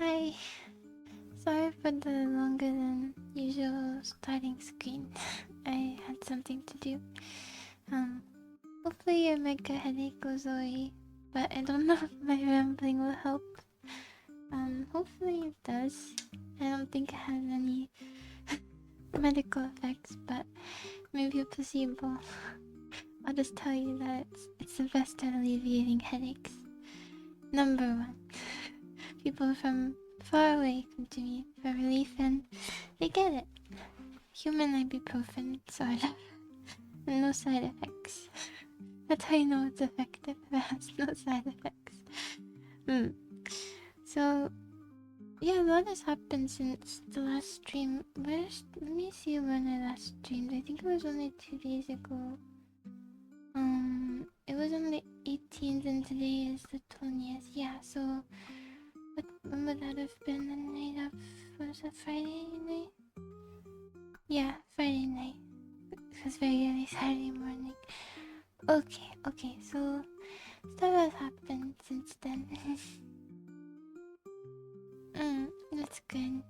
Hi. Sorry for the longer than usual starting screen. I had something to do. Um, Hopefully your mega headache goes away, but I don't know if my rambling will help. Hopefully it does. I don't think it has any medical effects, but maybe a placebo. I'll just tell you that it's the best at alleviating headaches. Number one. People from far away come to me for relief and they get it. Human ibuprofen, sort of. And no side effects. That's how you know it's effective. It has no side effects. So, yeah, a lot has happened since the last stream. Let me see when I last streamed. I think it was only 2 days ago. It was on the 18th and today is the 20th. Yeah, so when would that have been? The night of, was it Friday night? Yeah, Friday night. It was very early Saturday morning. Okay, so stuff has happened since then. That's good.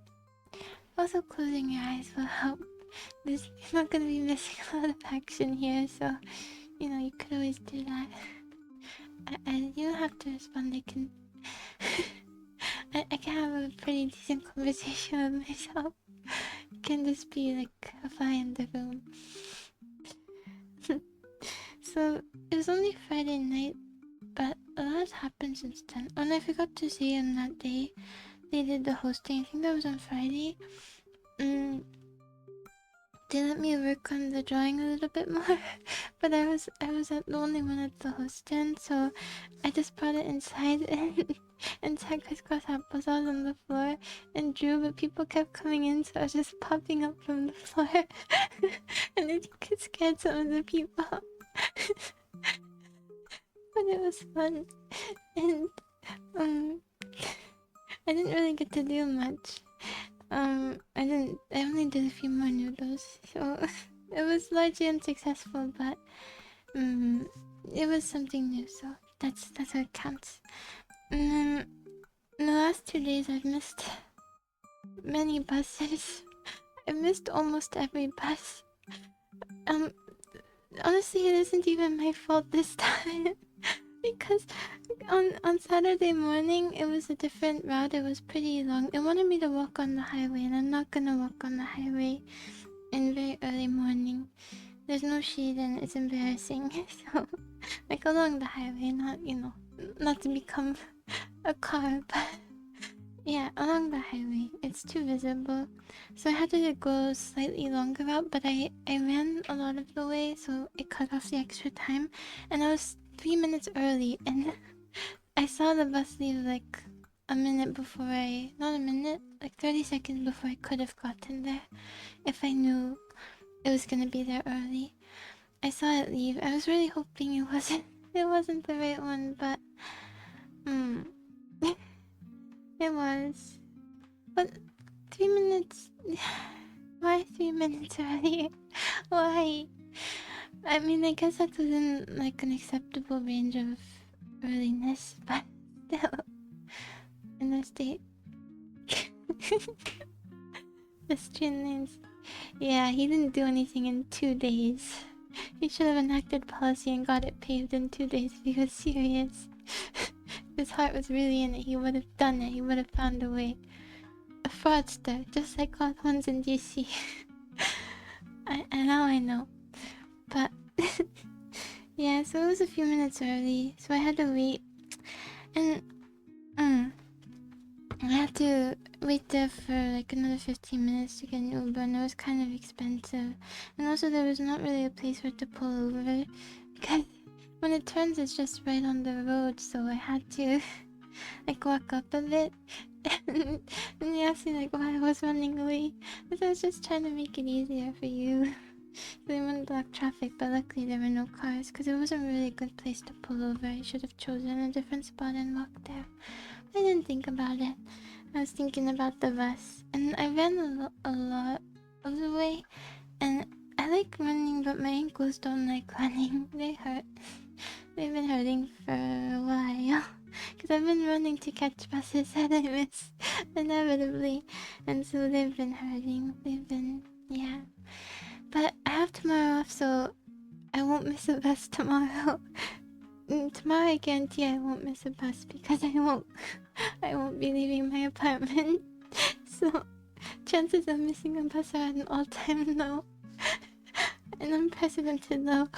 Also, closing your eyes will help. You're not gonna be missing a lot of action here, so you could always do that. You don't have to respond. I can. I can have a pretty decent conversation with myself. It can just be like a fly in the room. So it was only Friday night, but a lot has happened since then. Oh, and I forgot to say on that day they did the hosting. I think that was on Friday. They let me work on the drawing a little bit more, but I was the only one at the host stand, so I just brought it inside and sat crisscross applesauce on the floor and drew, but people kept coming in, so I was just popping up from the floor, and I think it scared some of the people, but it was fun, and I didn't really get to do much. I only did a few more noodles, so it was largely unsuccessful, but it was something new, so that's what counts. In the last 2 days, I've missed many buses. I missed almost every bus. Honestly, it isn't even my fault this time. Because on Saturday morning, it was a different route. It was pretty long. It wanted me to walk on the highway, and I'm not gonna walk on the highway in very early morning. There's no shade and it's embarrassing. So, like along the highway, not to become a car, but yeah, along the highway. It's too visible. So I had to go slightly longer route, but I ran a lot of the way, so it cut off the extra time. And I was 3 minutes early, and I saw the bus leave like a minute before not a minute, like 30 seconds before I could have gotten there if I knew it was gonna be there early. I saw it leave. I was really hoping it wasn't the right one, but it was. But 3 minutes. Why 3 minutes early? Why? I mean, I guess that was in like an acceptable range of earliness, but still, in the state. The stream names. Yeah, he didn't do anything in 2 days. He should have enacted policy and got it paved in 2 days if he was serious. If his heart was really in it, he would have done it. He would have found a way. A fraudster, just like all the ones in DC. And now I know. But yeah, so it was a few minutes early, so I had to wait. And I had to wait there for like another 15 minutes to get an Uber, and it was kind of expensive. And also there was not really a place for it to pull over, because when it turns it's just right on the road, so I had to like walk up a bit. And they asked me like why I was running away. So I was just trying to make it easier for you. They wouldn't block traffic, but luckily there were no cars, because it wasn't really a good place to pull over. I should have chosen a different spot and walked there. I didn't think about it. I was thinking about the bus, and I ran a lot of the way, and I like running, but my ankles don't like running. They hurt. They've been hurting for a while. Because I've been running to catch buses that I miss inevitably, and so they've been hurting. Yeah. But I have tomorrow off, so I won't miss a bus tomorrow. Tomorrow I guarantee I won't miss a bus because I won't be leaving my apartment. So chances of missing a bus are at an all-time low. An unprecedented low.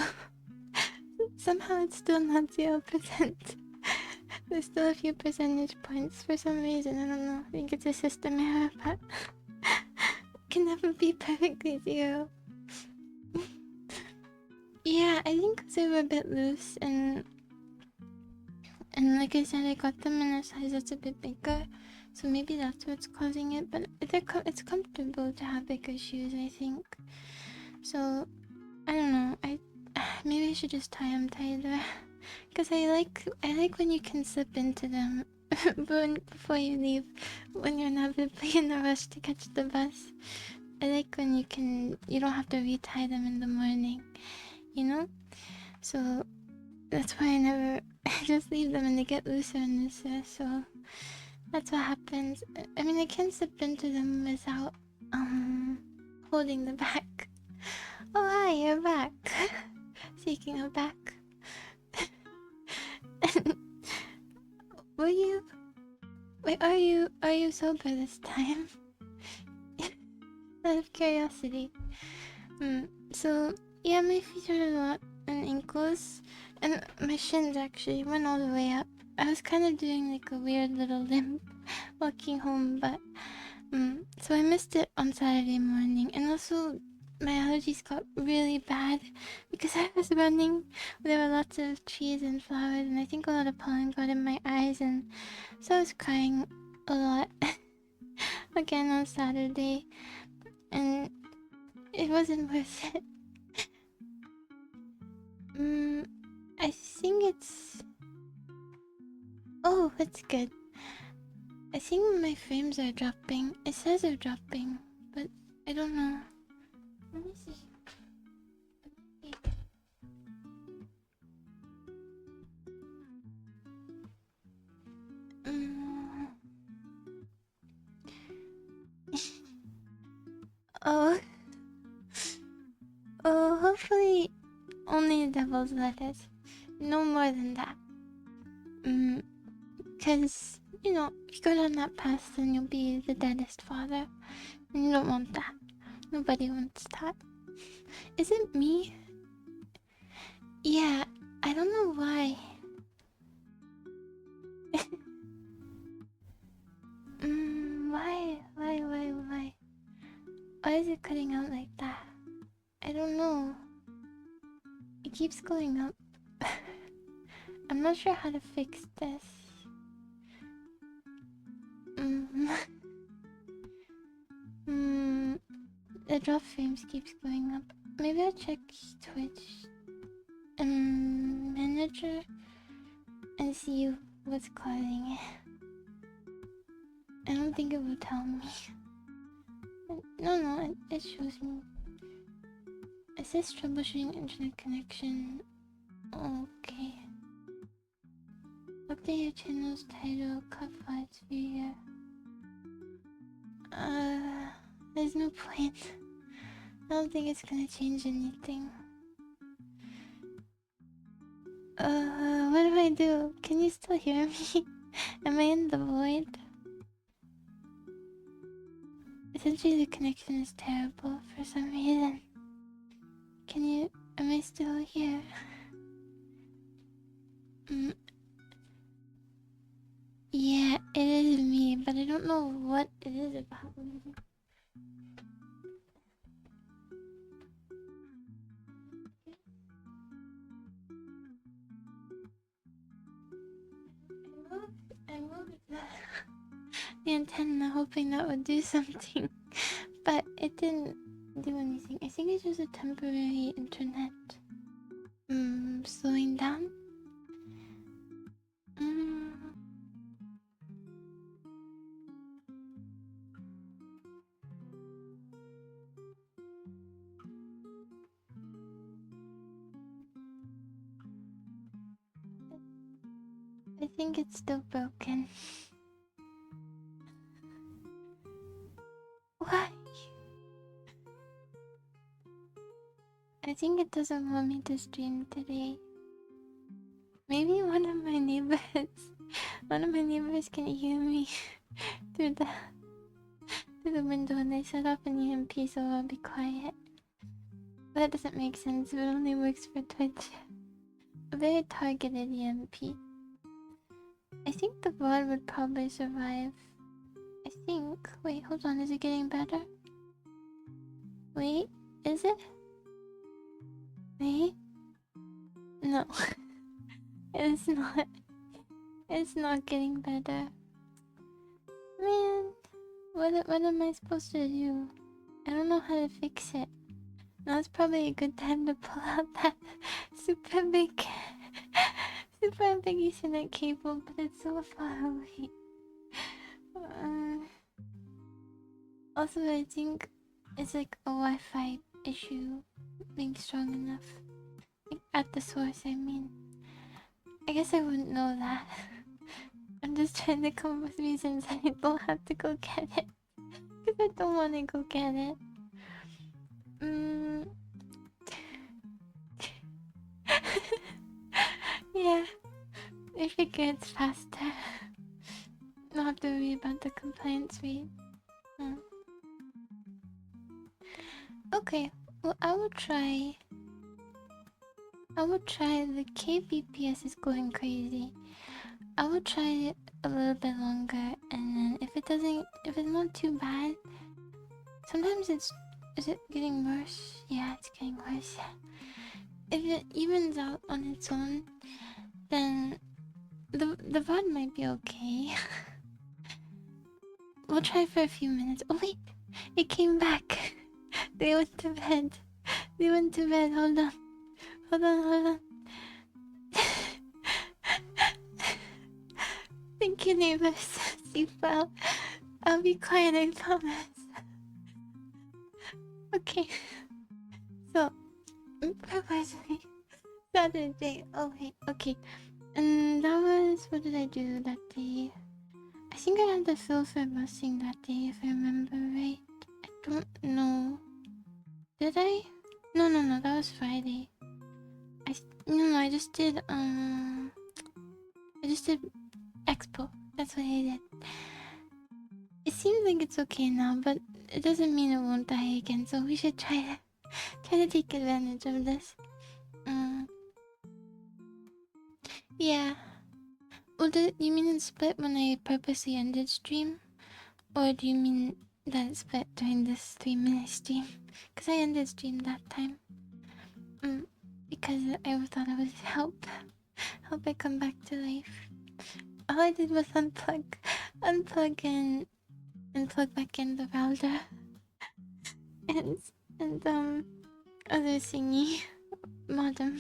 Somehow it's still not 0%. There's still a few percentage points for some reason. I don't know. I think it's a system error, but it can never be perfectly 0. Yeah, I think 'cause they were a bit loose, and like I said, I got them in a size that's a bit bigger, so maybe that's what's causing it. But it's comfortable to have bigger shoes, I think. So I don't know. Maybe I should just tie them tighter, cause I like when you can slip into them before you leave, when you're not really in a rush to catch the bus. I like when you don't have to retie them in the morning, you know? So that's why I just leave them and they get looser and looser, so that's what happens. I mean, I can slip into them without holding the back. Oh hi, you're back. Speaking of back. Were you... Wait, are you sober this time? Out of curiosity. So, yeah, my feet hurt a lot, and ankles, and my shins actually went all the way up. I was kind of doing like a weird little limp walking home, but so I missed it on Saturday morning, and also my allergies got really bad because I was running. There were lots of trees and flowers, and I think a lot of pollen got in my eyes, and so I was crying a lot again on Saturday, and it wasn't worth it. I think it's... Oh, that's good. I think my frames are dropping. It says they're dropping, but I don't know. Let me see. Oh. Oh, hopefully only devil's lettuce. No more than that. Because, you know, if you go down that path, then you'll be the deadest father. And you don't want that. Nobody wants that. Is it me? Yeah, I don't know why. Why? Why is it cutting out like that? I don't know. It keeps going up. I'm not sure how to fix this. The drop frames keeps going up. Maybe I'll check Twitch manager and see what's causing it. I don't think it will tell me. No, it shows me. It says troubleshooting internet connection. Okay. Update your channel's title, cover its view. There's no point. I don't think it's gonna change anything. What do I do? Can you still hear me? Am I in the void? Essentially, the connection is terrible for some reason. Am I still here? Yeah, it is me, but I don't know what it is about me. I moved the antenna hoping that would do something, but it didn't do anything. I think it's just a temporary internet slowing down. I think it's still broken. Why? I think it doesn't want me to stream today. Maybe one of my neighbors can hear me through the window and they set up an EMP, so I'll be quiet. But that doesn't make sense. It only works for Twitch. A very targeted EMP. I think the VOD would probably survive. I think. Wait, hold on. Is it getting better? Wait, is it? Wait. No. It's not. It's not getting better. Man, what am I supposed to do? I don't know how to fix it. Now it's probably a good time to pull out that super big Ethernet cable, but it's so far away. Also, I think it's like a Wi-Fi issue being strong enough. Like at the source, I mean. I guess I wouldn't know that. I'm just trying to come up with reasons I don't have to go get it. Because I don't want to go get it. Yeah. I figure it's faster. Don't have to worry about the compliance rate. Okay, well I will try. The kbps is going crazy. I will try it a little bit longer, and then if it's not too bad, sometimes is it getting worse? Yeah, it's getting worse. If it evens out on its own, then the VOD might be okay. We'll try for a few minutes. Oh wait, it came back. They went to bed. Hold on. Thank you, neighbors. Well, I'll be quiet, I promise. Okay. So, precisely Saturday. Oh wait, okay. And that was, what did I do that day? I think I had the fill for busing that day, if I remember right. I don't know. Did I? No, that was Friday. I just did Expo. That's what I did. It seems like it's okay now, but it doesn't mean it won't die again, so we should try to take advantage of this. Yeah. Well, you mean it split when I purposely ended stream? Or do you mean that it split during this 3-minute stream? Because I ended stream that time. Because I thought it would help it come back to life. All I did was unplug and plug back in the router. and other thingy modem.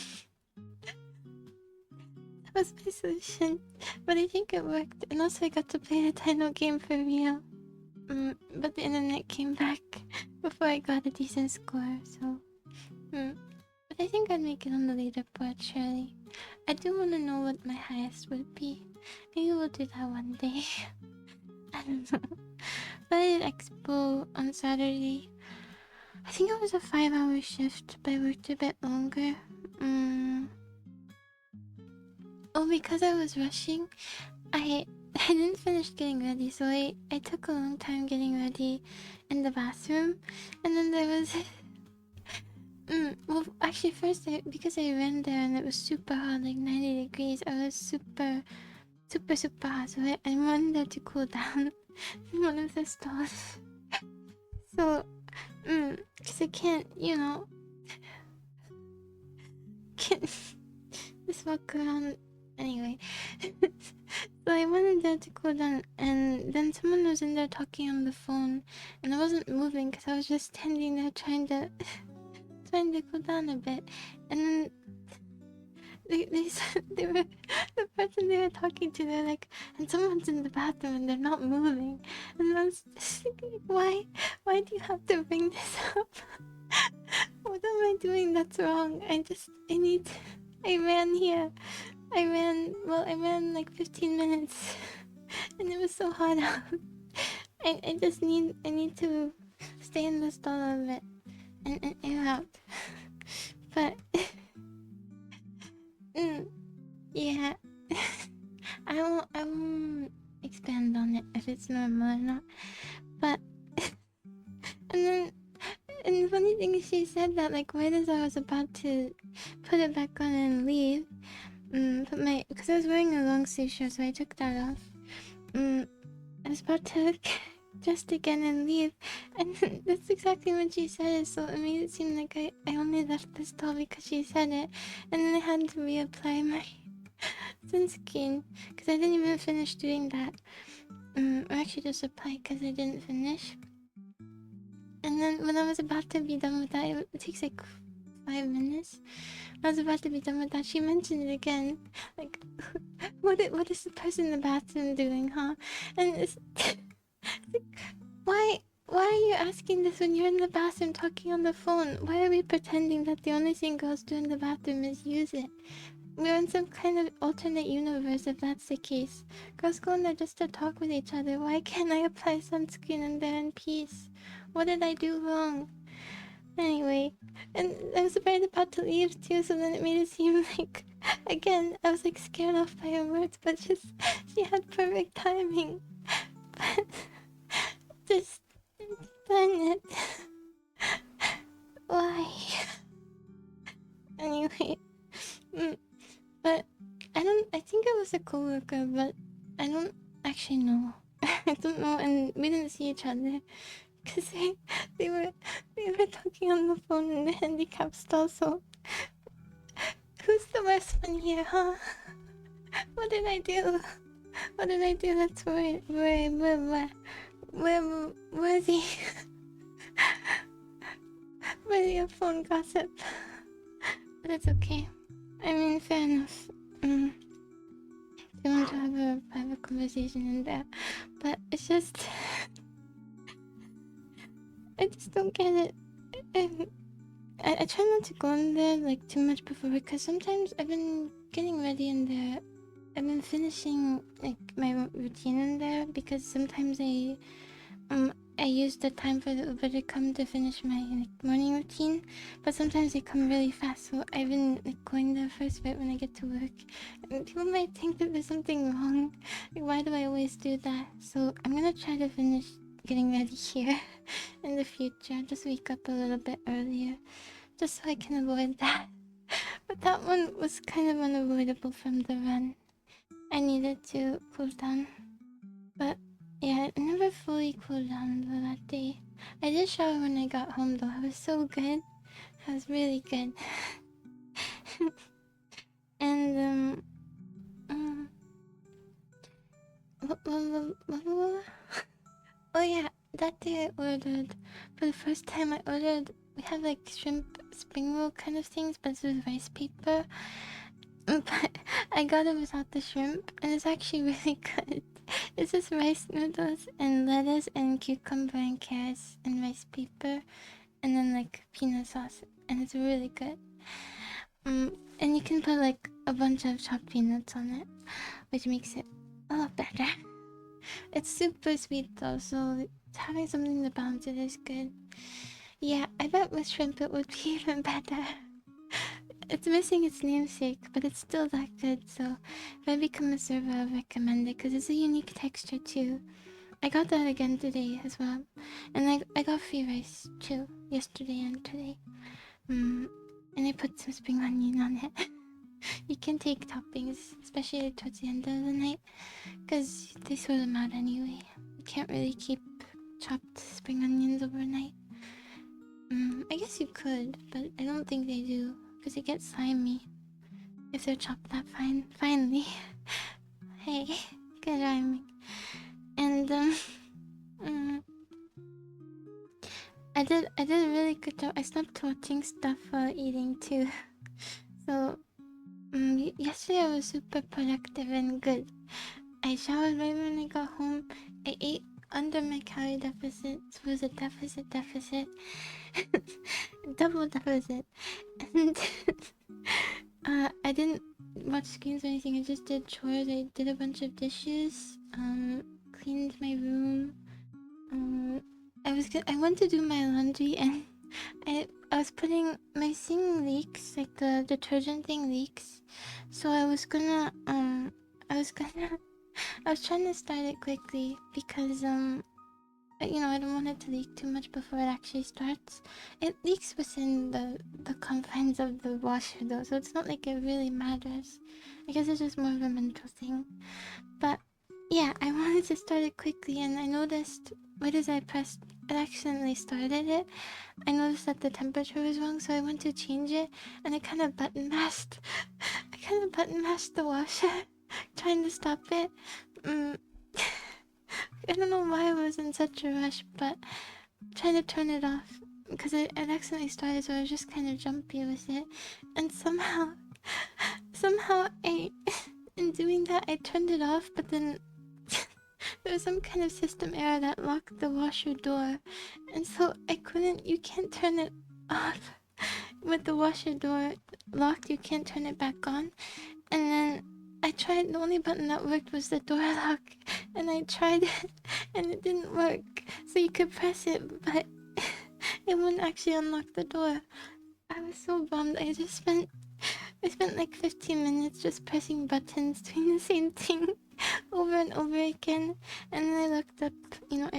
That was my solution. But I think it worked. And also I got to play the Dino game for real. But the internet came back before I got a decent score, so... But I think I'd make it on the leaderboard, surely. I do want to know what my highest would be. Maybe we'll do that one day. I don't know. But I did Expo on Saturday. I think it was a 5-hour shift, but I worked a bit longer. Oh, because I was rushing, I didn't finish getting ready, so I took a long time getting ready in the bathroom. And then there was... well, actually first, because I ran there and it was super hot, like 90 degrees, I was super hot, so I ran there to cool down in one of the stalls. So, because I can't, can't just walk around anyway. So I went in there to cool down, and then someone was in there talking on the phone, and I wasn't moving because I was just standing there trying to cool down a bit. And then they were the person they were talking to, they're like, and someone's in the bathroom and they're not moving. And I was just thinking, why do you have to bring this up? What am I doing that's wrong? I ran here. I ran like 15 minutes and it was so hot out. I need to stay in the stall a bit and air out. But yeah. I won't expand on it if it's normal or not. But and the funny thing is she said that like right as I was about to put it back on and leave, because I was wearing a long sleeve shirt, so I took that off. I was about to dress again and leave, and that's exactly when she said it, so it made it seem like I only left the stall because she said it, and then I had to reapply my sunscreen because I didn't even finish doing that. Or actually just apply because I didn't finish. And then when I was about to be done with that, it takes like 5 minutes. When I was about to be done with that, she mentioned it again. Like, what is the person in the bathroom doing, huh? And it's like, why are you asking this when you're in the bathroom talking on the phone? Why are we pretending that the only thing girls do in the bathroom is use it? We're in some kind of alternate universe if that's the case. Girls go in there just to talk with each other. Why can't I apply sunscreen and they're in peace? What did I do wrong? Anyway, and I was right about to leave too, so then it made it seem like, again, I was like scared off by her words, but just, she had perfect timing. But, just, darn it. Why? Anyway, but I think it was a coworker, but I don't actually know. I don't know, and we didn't see each other. Because they were talking on the phone in the handicap stall, so who's the worst one here, huh? What did I do? What did I do that's worthy? Worthy of phone gossip? But it's okay. I mean, fair enough. They want to have a private conversation in there, but it's just I just don't get it. I try not to go in there like too much before, because sometimes I've been getting ready in there. I've been finishing like my routine in there, because sometimes I use the time for the Uber to come to finish my like morning routine, but sometimes they come really fast, so I've been like going there first right when I get to work. And people might think that there's something wrong. Like, why do I always do that? So I'm gonna try to finish getting ready here in the future. Just wake up a little bit earlier, just so I can avoid that. But that one was kind of unavoidable from the run. I needed to cool down. But yeah, I never fully cooled down though that day. I did shower when I got home though. It was so good. It was really good. And oh yeah, that day I ordered, for the first time I ordered, we have like shrimp spring roll kind of things, but it's with rice paper. But I got it without the shrimp, and it's actually really good. It's just rice noodles and lettuce and cucumber and carrots and rice paper, and then like peanut sauce, and it's really good. And you can put like a bunch of chopped peanuts on it, which makes it a lot better. It's super sweet though, so having something to balance it is good. Yeah, I bet with shrimp it would be even better. It's missing its namesake, but it's still that good, so if I become a server, I recommend it, because it's a unique texture too. I got that again today as well. And I got free rice too, yesterday and today. And I put some spring onion on it. You can take toppings, especially towards the end of the night, because they throw them out anyway. You can't really keep chopped spring onions overnight. I guess you could, but I don't think they do, because they get slimy if they're chopped that finely. Hey, good rhyming. And I did a really good job. I stopped watching stuff while eating too. So yesterday I was super productive and good. I showered right when I got home. I ate under my calorie deficit. So it was a deficit. Double deficit. And I didn't watch screens or anything. I just did chores. I did a bunch of dishes. Cleaned my room. I went to do my laundry and I was putting my thing leaks, like the detergent thing leaks. So I was gonna I was gonna I was trying to start it quickly because I don't want it to leak too much before it actually starts. It leaks within the confines of the washer though, so it's not like it really matters. I guess it's just more of a mental thing. But yeah, I wanted to start it quickly, and I noticed right as I pressed, it accidentally started it. I noticed that the temperature was wrong, so I went to change it, and I kind of button mashed. I kind of button mashed the washer, trying to stop it. Mm, I don't know why I was in such a rush, but trying to turn it off because it accidentally started, so I was just kind of jumpy with it, and somehow in doing that, I turned it off, but then there was some kind of system error that locked the washer door, and so you can't turn it off. With the washer door locked, you can't turn it back on. And then I tried, the only button that worked was the door lock, and I tried it, and it didn't work. So you could press it, but it wouldn't actually unlock the door. I was so bummed. I spent like 15 minutes just pressing buttons, doing the same thing over and over again. And then I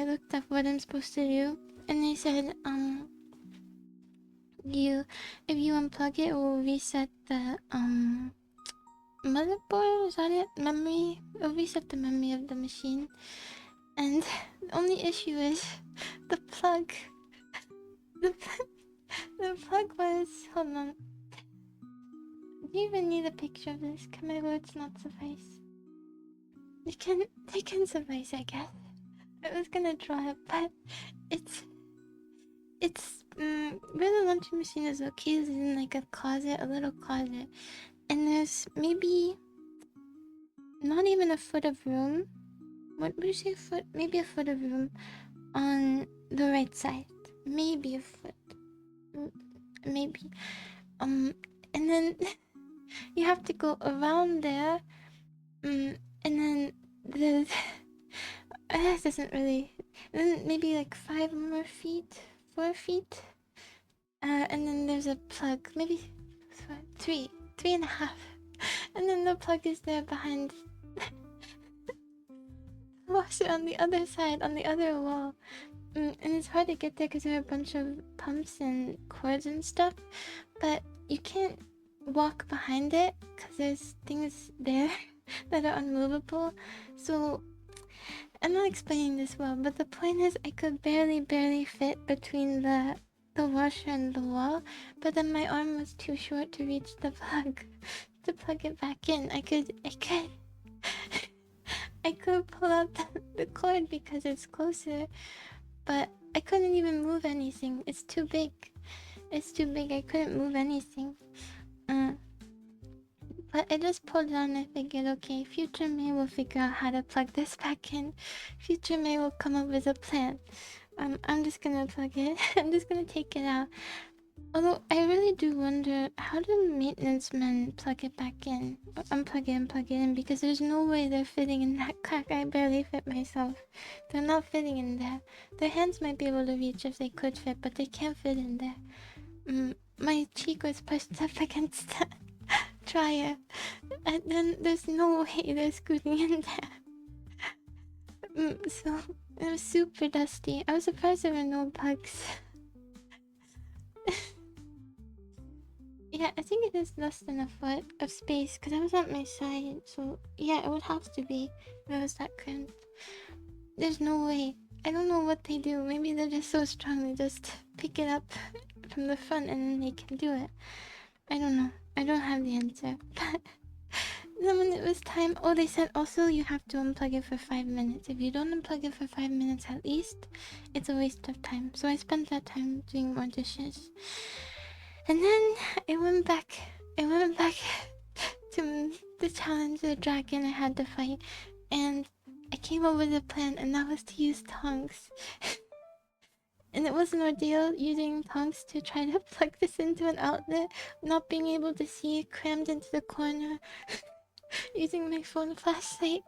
looked up what I'm supposed to do, and they said, if you unplug it, it will reset the motherboard. Is that it? Memory. It'll reset the memory of the machine. And the only issue is the plug. The plug was. Hold on. Do you even need a picture of this? Can my words not suffice? They can suffice, I guess. I was gonna draw it, but it's where the laundry machine is located in like a closet, a little closet, and there's maybe not even a foot of room. What would you say, a foot? Maybe a foot of room on the right side. Maybe a foot. Maybe. And then you have to go around there. And then the that doesn't really. Then maybe like 5 more feet, 4 feet. And then there's a plug. Maybe 3.5. And then the plug is there behind the washer on the other side, on the other wall. And it's hard to get there because there are a bunch of pumps and cords and stuff. But you can't walk behind it because there's things there that are unmovable. So I'm not explaining this well, but the point is I could barely fit between the washer and the wall, but then my arm was too short to reach the plug to plug it back in. I could I could pull out the cord because it's closer, but I couldn't even move anything. It's too big. It's too big. I couldn't move anything. But I just pulled it on and I figured, okay, future May will figure out how to plug this back in. Future May will come up with a plan. I'm just gonna plug it. I'm just gonna take it out. Although I really do wonder, how do maintenance men plug it back in? Unplug it and plug it in, because there's no way they're fitting in that crack. I barely fit myself. They're not fitting in there. Their hands might be able to reach if they could fit, but they can't fit in there. My cheek was pushed up against the dryer, and then there's no way they're scooting in there. So it was super dusty. I was surprised there were no bugs. Yeah, I think it is less than a foot of space because I was at my side. So yeah, it would have to be if it was that cramped. There's no way. I don't know what they do. Maybe they're just so strong they just pick it up from the front and then they can do it. I don't know. I don't have the answer. But then when it was time, they said also you have to unplug it for 5 minutes. If you don't unplug it for 5 minutes at least, it's a waste of time. So I spent that time doing more dishes. And then it went back to the challenge, the dragon I had to fight. And I came up with a plan, and that was to use tongs. And it was an ordeal using tongs to try to plug this into an outlet, not being able to see it, crammed into the corner, using my phone flashlight.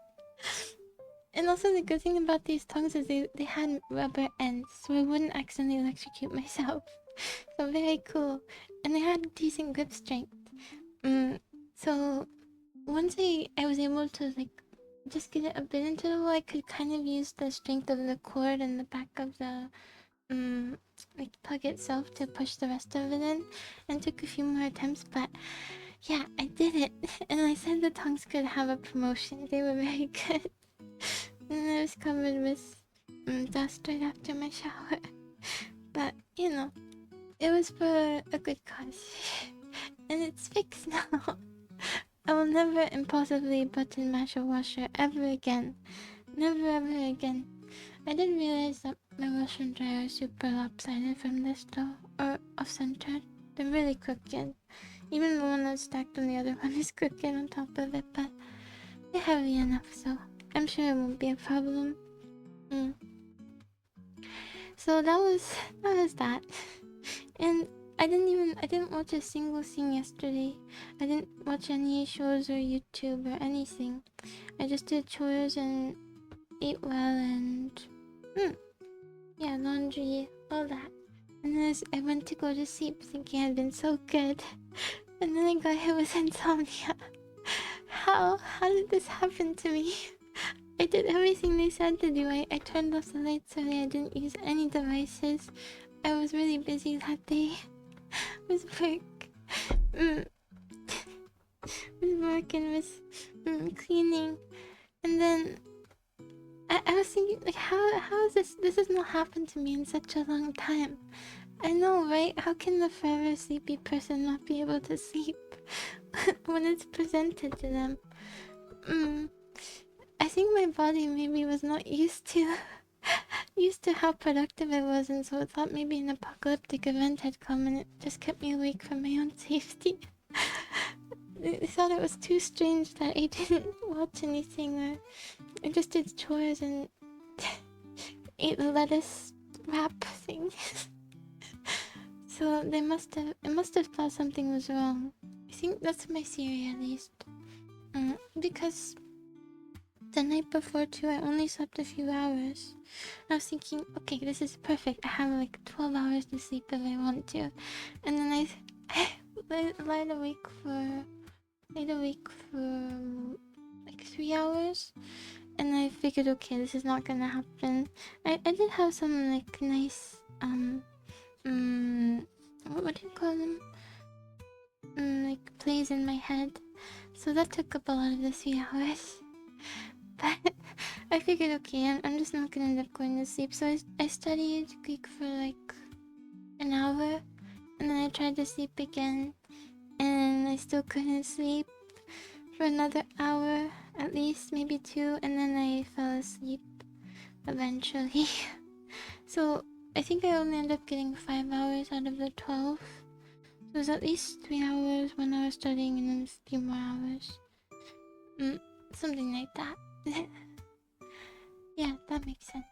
And also the good thing about these tongs is they had rubber ends, so I wouldn't accidentally electrocute myself. So very cool. And they had decent grip strength. So once I was able to like just get it a bit into the wall, I could kind of use the strength of the cord and the back of the like plug itself to push the rest of it in, and took a few more attempts, but yeah, I did it. And I said the tongs could have a promotion. They were very good. And I was covered with dust right after my shower. But you know, it was for a good cause. And it's fixed now. I will never impulsively button mash a washer ever again. Never ever again. I didn't realize that my washer and dryer are super lopsided from this though, or off-centered. They're really crooked. Even the one that's stacked on the other one is crooked on top of it, but they're heavy enough, so I'm sure it won't be a problem. So that was that. And I didn't watch a single thing yesterday. I didn't watch any shows or YouTube or anything. I just did chores and ate well and yeah, laundry, all that. And then I went to go to sleep thinking I'd been so good. And then I got hit with insomnia. How did this happen to me? I did everything they said to do. I turned off the lights early. I didn't use any devices. I was really busy that day. With work. With work and with cleaning. And then I was thinking, like, how is this? This has not happened to me in such a long time. I know, right? How can the forever sleepy person not be able to sleep when it's presented to them? I think my body maybe was not used to how productive it was, and so it thought maybe an apocalyptic event had come, and it just kept me awake for my own safety. I thought it was too strange that I didn't watch anything, or I just did chores and ate the lettuce wrap thing. So it must have thought something was wrong. I think that's my theory, at least. Because the night before too, I only slept a few hours. I was thinking, okay, this is perfect. I have like 12 hours to sleep if I want to. And then I lied awake for like 3 hours. And I figured, okay, this is not gonna happen. I did have some like nice what do you call them? Like plays in my head. So that took up a lot of the 3 hours. But I figured, okay, I'm just not gonna end up going to sleep. So I studied Greek for like an hour, and then I tried to sleep again, and I still couldn't sleep for another hour, at least, maybe 2, and then I fell asleep eventually. So I think I only ended up getting 5 hours out of the 12. So it was at least 3 hours, 1 hour studying, and then a few more hours. Something like that. Yeah, that makes sense.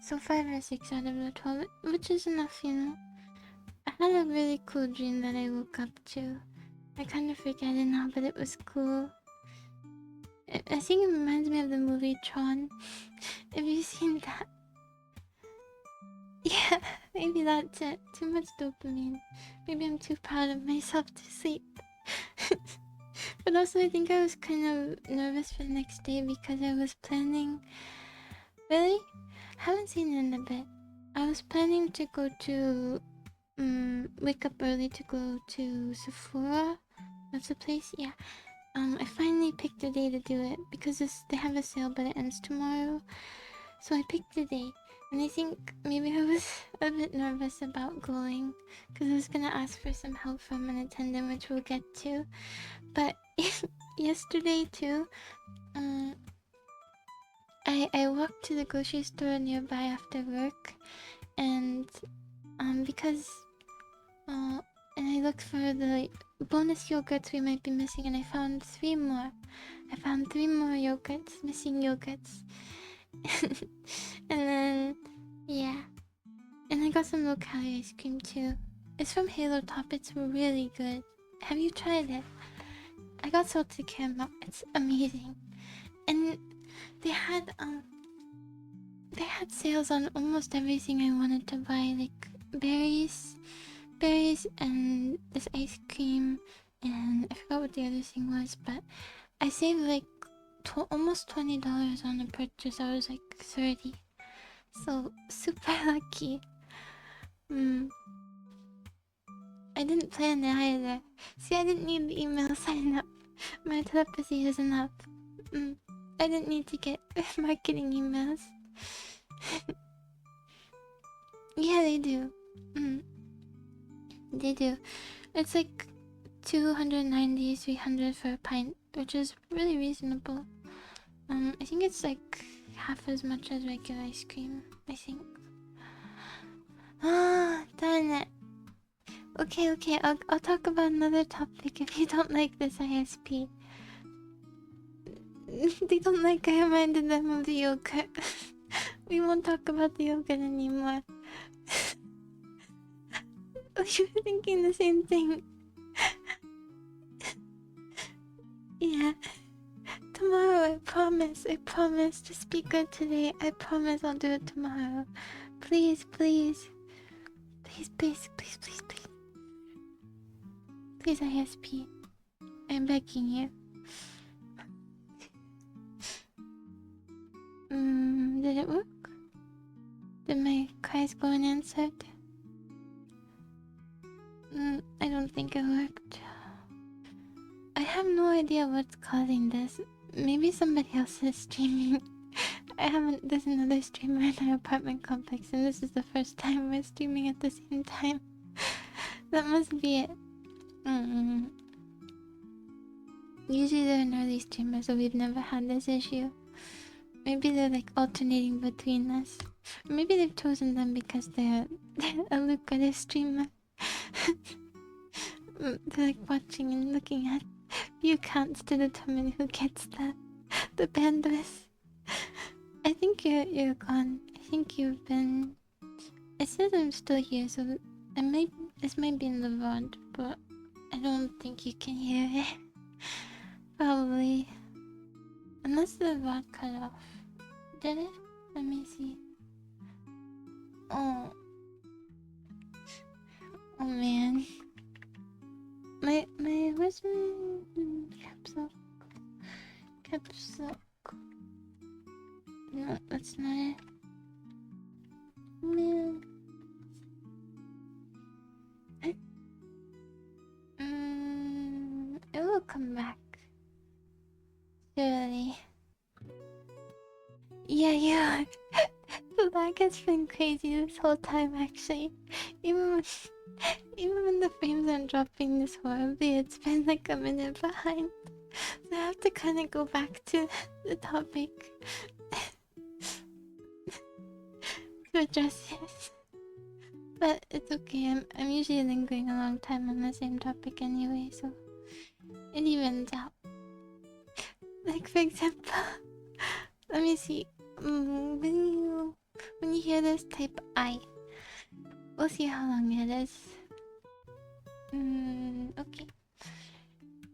So 5 or 6 out of the 12, which is enough, you know. I had a really cool dream that I woke up to. I kind of forget it now, but it was cool. I think it reminds me of the movie Tron. Have you seen that? Yeah, maybe that's it. Too much dopamine. Maybe I'm too proud of myself to sleep. But also I think I was kind of nervous for the next day because I was planning... Really? I haven't seen it in a bit. I was planning to go to... wake up early to go to Sephora. That's the place? Yeah. I finally picked a day to do it because they have a sale but it ends tomorrow. So I picked a day. And I think maybe I was a bit nervous about going because I was gonna ask for some help from an attendant, which we'll get to. But yesterday too, I walked to the grocery store nearby after work, and because and I looked for the bonus yogurts we might be missing, and I found 3 more. I found 3 more yogurts, missing yogurts. And then, yeah. And I I got some low-calorie ice cream too. It's from Halo Top. It's really good. Have you tried it? I got salted caramel. It's amazing. And they had sales on almost everything I wanted to buy, like berries, and this ice cream, and I forgot what the other thing was, but I saved like almost $20 on a purchase. I was like 30, so super lucky. I didn't plan it either. See, I didn't need the email sign up. My telepathy is enough. I didn't need to get marketing emails. Yeah, they do. They do. It's like 290, 300 for a pint, which is really reasonable. I think it's like half as much as regular ice cream, I think. Ah, darn it. Okay, I'll talk about another topic if you don't like this ISP. They don't like I reminded them of the yogurt. We won't talk about the yogurt anymore. You were thinking the same thing. Yeah. Tomorrow, I promise. Just be good today. I promise I'll do it tomorrow. Please. Please, ISP. I'm begging you. Did it work? Did my cries go unanswered? I don't think it worked. I have no idea what's causing this. Maybe somebody else is streaming. There's another streamer in our apartment complex, and this is the first time we're streaming at the same time. That must be it. Usually they're an early streamer, so we've never had this issue. Maybe they're like alternating between us. Or maybe they've chosen them because they're a lucrative streamer. They're like watching and looking at view counts to determine who gets the bandwidth. I think you're gone. I think you've been. It says I'm still here, so this might be in the VOD, but I don't think you can hear it. Probably. Unless the VOD cut off. Did it? Let me see. Oh man. Where's my capsule? No, that's not it. Man. It will come back. Surely. Yeah. The lag has been crazy this whole time, actually. Even when the frames aren't dropping this horribly, it's been like a minute behind. So I have to kind of go back to the topic to address this. But it's okay. I'm usually lingering a long time on the same topic anyway, so it evens out. Like for example, let me see. When you hear this, type I. We'll see how long it is. Okay.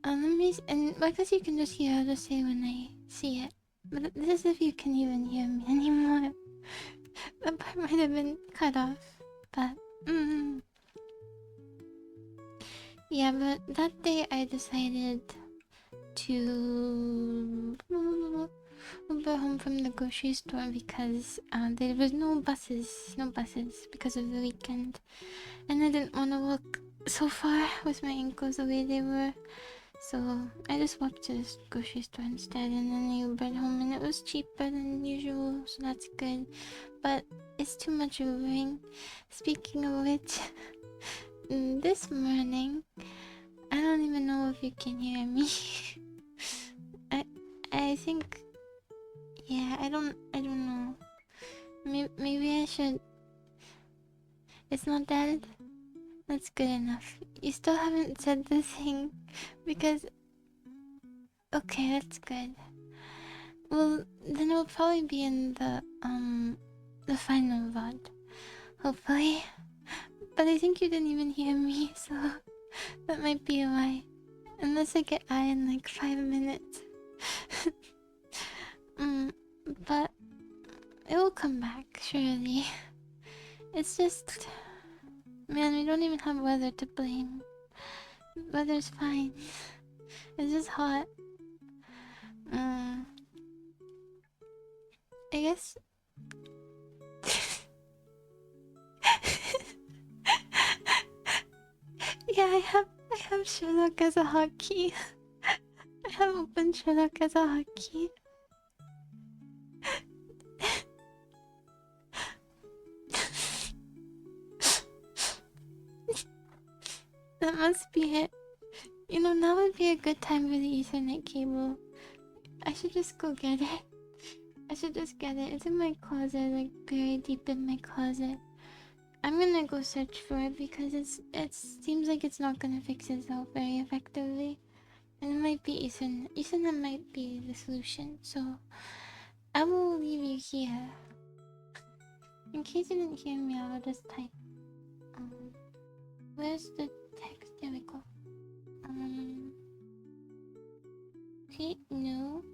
Let me and because you can just hear, I'll just say when I see it. But this is if you can even hear me anymore. That part might have been cut off, but yeah. But that day I decided to Uber home from the grocery store because there was no buses because of the weekend, and I didn't want to walk so far with my ankles the way they were, so I just walked to the grocery store instead, and then I Ubered home, and it was cheaper than usual, so that's good. But it's too much Ubering. Speaking of which, this morning, I don't even know if you can hear me. I think, yeah, I don't know. Maybe I should. It's not dead. That's good enough. You still haven't said the thing because. Okay, that's good. Well, then it will probably be in the final VOD. Hopefully. But I think you didn't even hear me, so that might be why. Unless I get eye in like 5 minutes. But it will come back, surely. It's just... Man, we don't even have weather to blame. Weather's fine. It's just hot. I guess... Yeah, I have Sherlock as a hotkey. I have open Sherlock as a hotkey. That must be it. You know, now would be a good time for the Ethernet cable. I should just go get it. I should just get it. It's in my closet, like very deep in my closet. I'm gonna go search for it because it seems like it's not gonna fix itself very effectively. And it might be Ethernet. Ethernet might be the solution, so I will leave you here. In case you didn't hear me, I'll just type. Where's the text? There we go. Okay, no.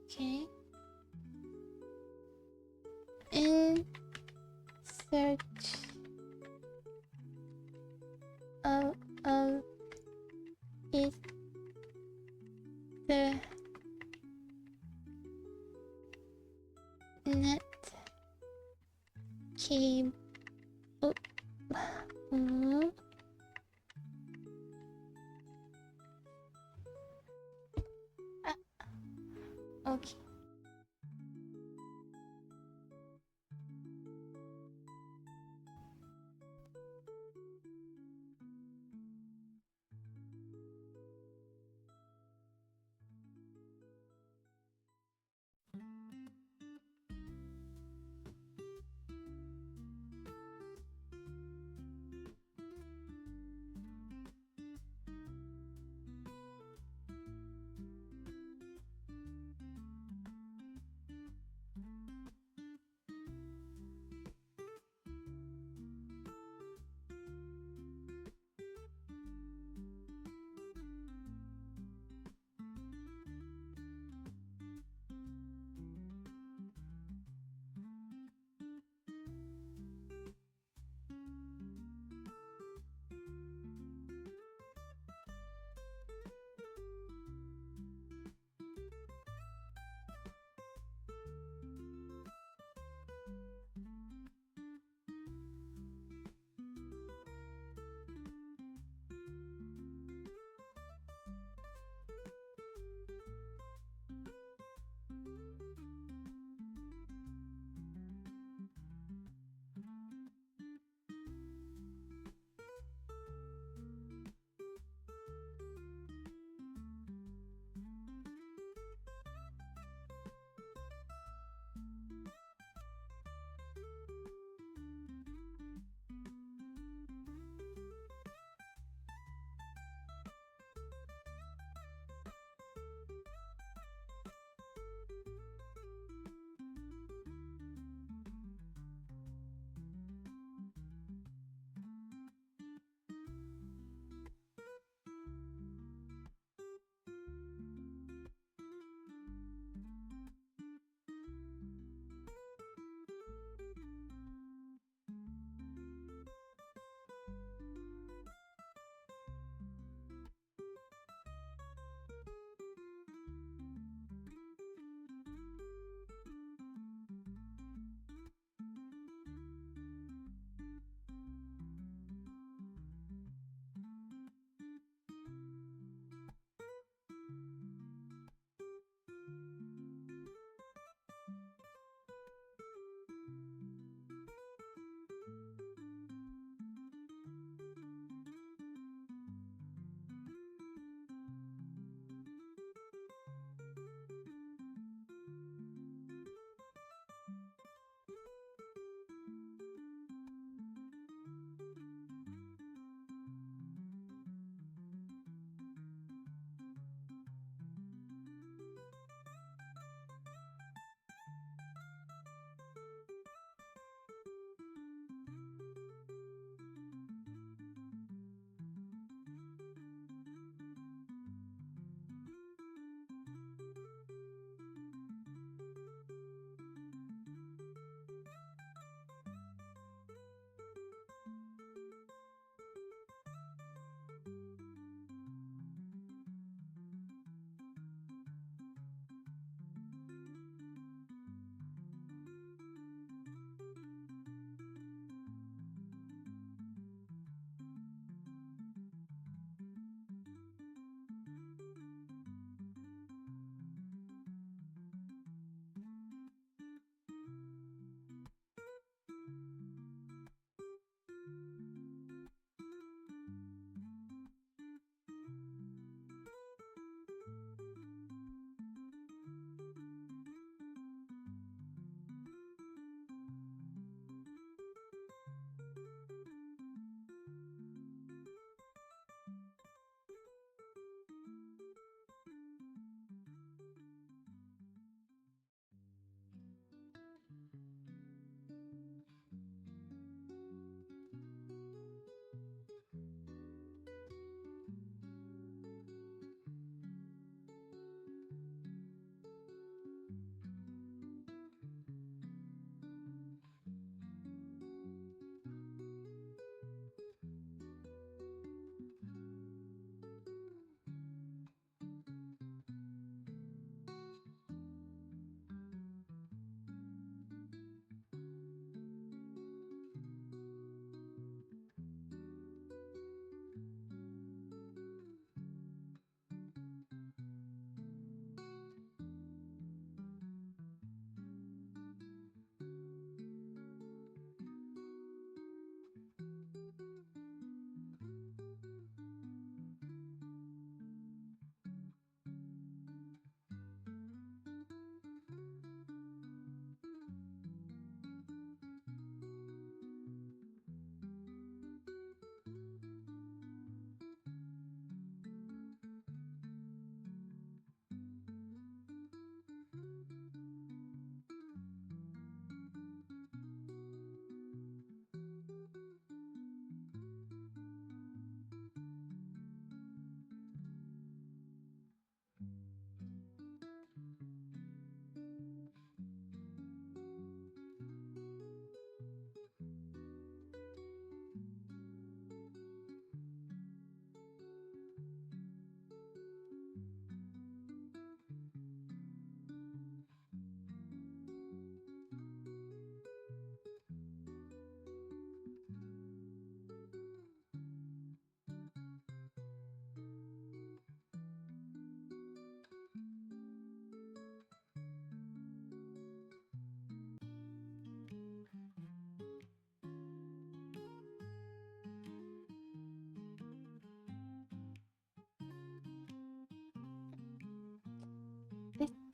Okay. In search of is the net cable. Okay.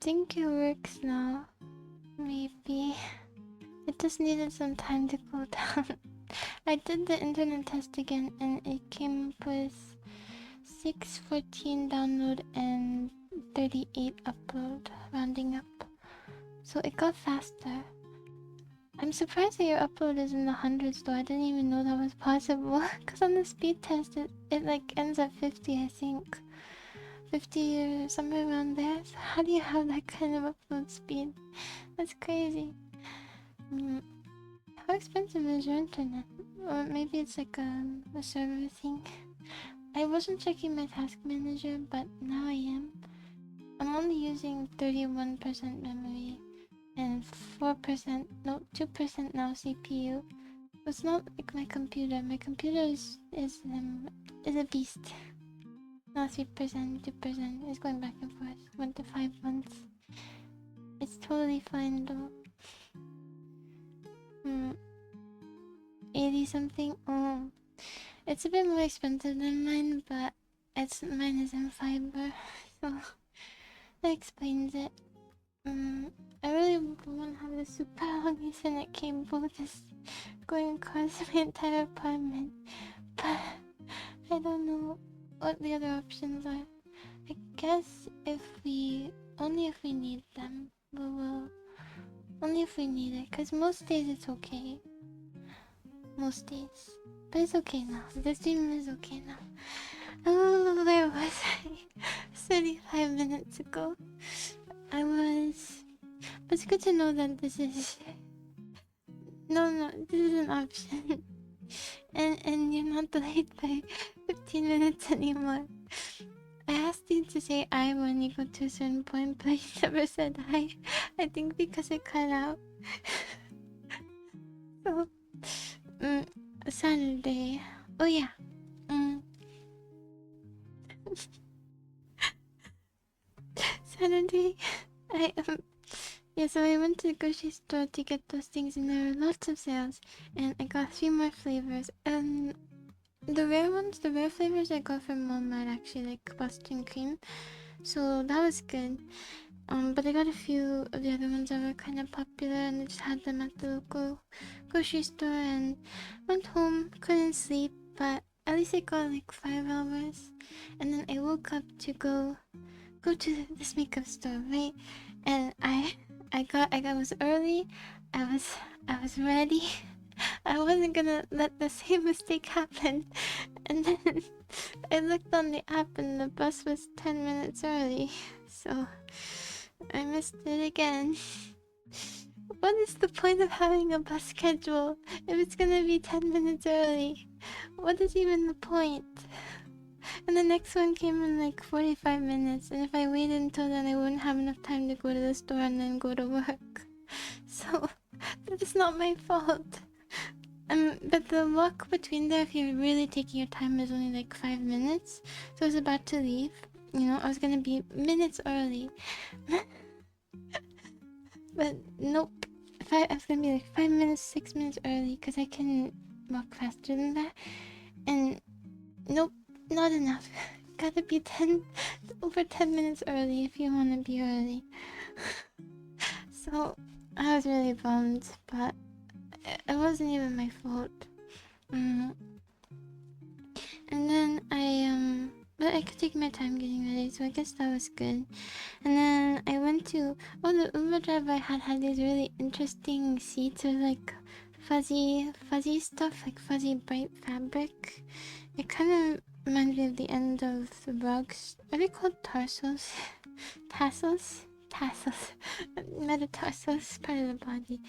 think it works now. Maybe. It just needed some time to cool down. I did the internet test again and it came up with 614 download and 38 upload, rounding up. So it got faster. I'm surprised that your upload is in the hundreds though. I didn't even know that was possible. Cause on the speed test it like ends at 50, I think. 50 or somewhere around there. So how do you have that kind of upload speed? That's crazy. How expensive is your internet? Or maybe it's like a server thing. I wasn't checking my task manager, but now I am. I'm only using 31% memory and 4%, no, 2% now CPU. It's not like my computer. My computer is a beast. Now 3%, 2%. It's going back and forth. 1 to 5 months. It's totally fine though. 80 something. Oh, it's a bit more expensive than mine, but mine is in fiber, so that explains it. I really want to have a super long Ethernet cable just going across my entire apartment, but I don't know what the other options are. I guess only if we need them, we will. Only if we need it, because most days it's okay. Most days. But it's okay now. The stream is okay now. Oh, where was I? 35 minutes ago. But it's good to know that this is... No, this is an option. and you're not delayed by 15 minutes anymore. I asked you to say I when you go to a certain point, but you never said I. I think because it cut out. So, Saturday. Oh yeah. Saturday. So I went to the grocery store to get those things, and there were lots of sales, and I got 3 more flavors. And the rare flavors I got from Walmart actually, like Boston cream, so that was good. But I got a few of the other ones that were kind of popular, and I just had them at the local grocery store and went home. Couldn't sleep, but at least I got like 5 hours. And then I woke up to go to this makeup store, right? And I was early. I was ready. I wasn't gonna let the same mistake happen. And then I looked on the app and the bus was 10 minutes early. So I missed it again. What is the point of having a bus schedule if it's gonna be 10 minutes early? What is even the point? And the next one came in like 45 minutes, and if I waited until then, I wouldn't have enough time to go to the store and then go to work. So that is not my fault. But the walk between there, if you're really taking your time, is only like 5 minutes. So I was about to leave. You know, I was gonna be minutes early. But nope. I was gonna be like 5 minutes, 6 minutes early, because I can walk faster than that. And nope, not enough. Gotta be over 10 minutes early if you want to be early. So I was really bummed, but it wasn't even my fault. And then but I could take my time getting ready, so I guess that was good. And then I went to the Uber driver I had these really interesting seats with like fuzzy stuff, like fuzzy bright fabric. It kind of reminds me of the end of the rugs. Are they called tarsals? Tassels? Metatarsals, part of the body.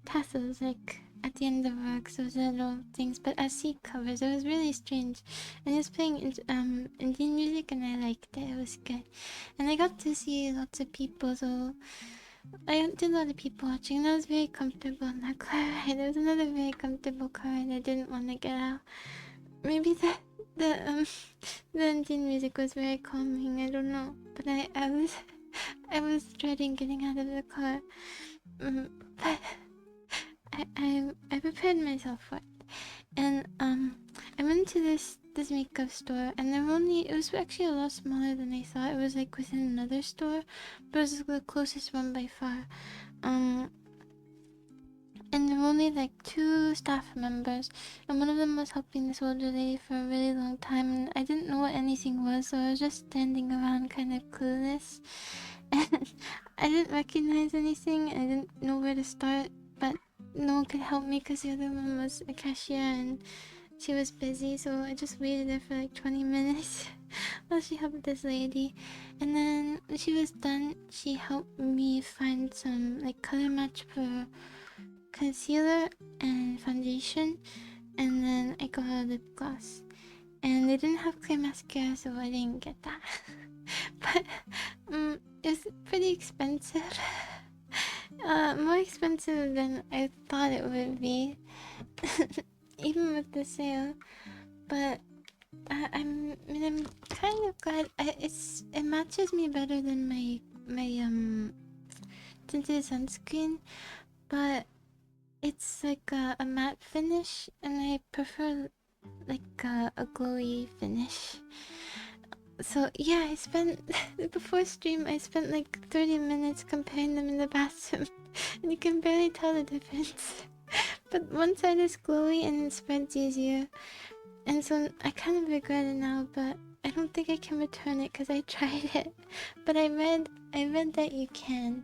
Tassels, like at the end of rugs, those little things, but as seat covers. It was really strange. And he was playing Indian music, and I liked it. It was good. And I got to see lots of people, so I did a lot of people watching, and I was very comfortable in that car ride. There was another very comfortable car ride. I didn't want to get out. Maybe the Indian music was very calming. I don't know, but I was dreading getting out of the car. But I prepared myself for it, and I went to this this makeup store, and it was actually a lot smaller than I thought. It was like within another store, but it was the closest one by far. And there were only like 2 staff members, and one of them was helping this older lady for a really long time, and I didn't know what anything was, so I was just standing around kind of clueless. And I didn't recognize anything, I didn't know where to start, but no one could help me because the other one was a cashier and she was busy, so I just waited there for like 20 minutes while she helped this lady. And then when she was done, she helped me find some like color match for concealer and foundation, and then I got a lip gloss. And they didn't have clear mascara, so I didn't get that. But it was pretty expensive. More expensive than I thought it would be, even with the sale. But I'm kind of glad. It matches me better than my tinted sunscreen, but it's like a matte finish, and I prefer like a glowy finish. So yeah, I spent before stream I spent like 30 minutes comparing them in the bathroom and you can barely tell the difference. But one side is glowy and it spreads easier, and so I kind of regret it now, but I don't think I can return it because I tried it. But I read that you can.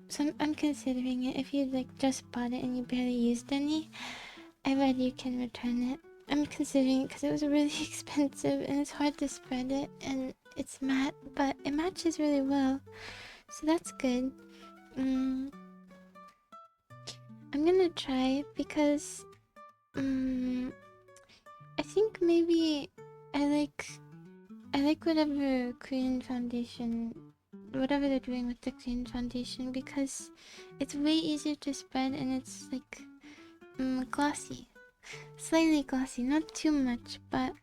So I'm considering it. If you like just bought it and you barely used any, I read you can return it. I'm considering it because it was really expensive and it's hard to spread it, and it's matte, but it matches really well, so that's good. I'm gonna try because I think maybe I like whatever Korean foundation, whatever they're doing with the Korean foundation, because it's way easier to spread and it's like glossy. Slightly glossy, not too much, but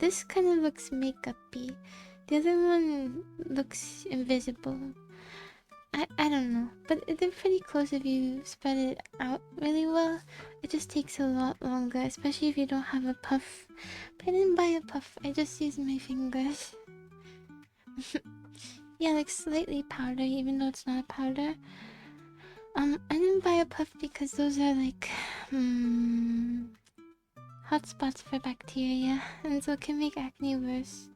this kind of looks makeup-y. The other one looks invisible. I don't know, but they're pretty close if you spread it out really well. It just takes a lot longer, especially if you don't have a puff. But I didn't buy a puff, I just used my fingers. Yeah, like slightly powder, even though it's not a powder. I didn't buy a puff because those are like hotspots for bacteria, and so it can make acne worse.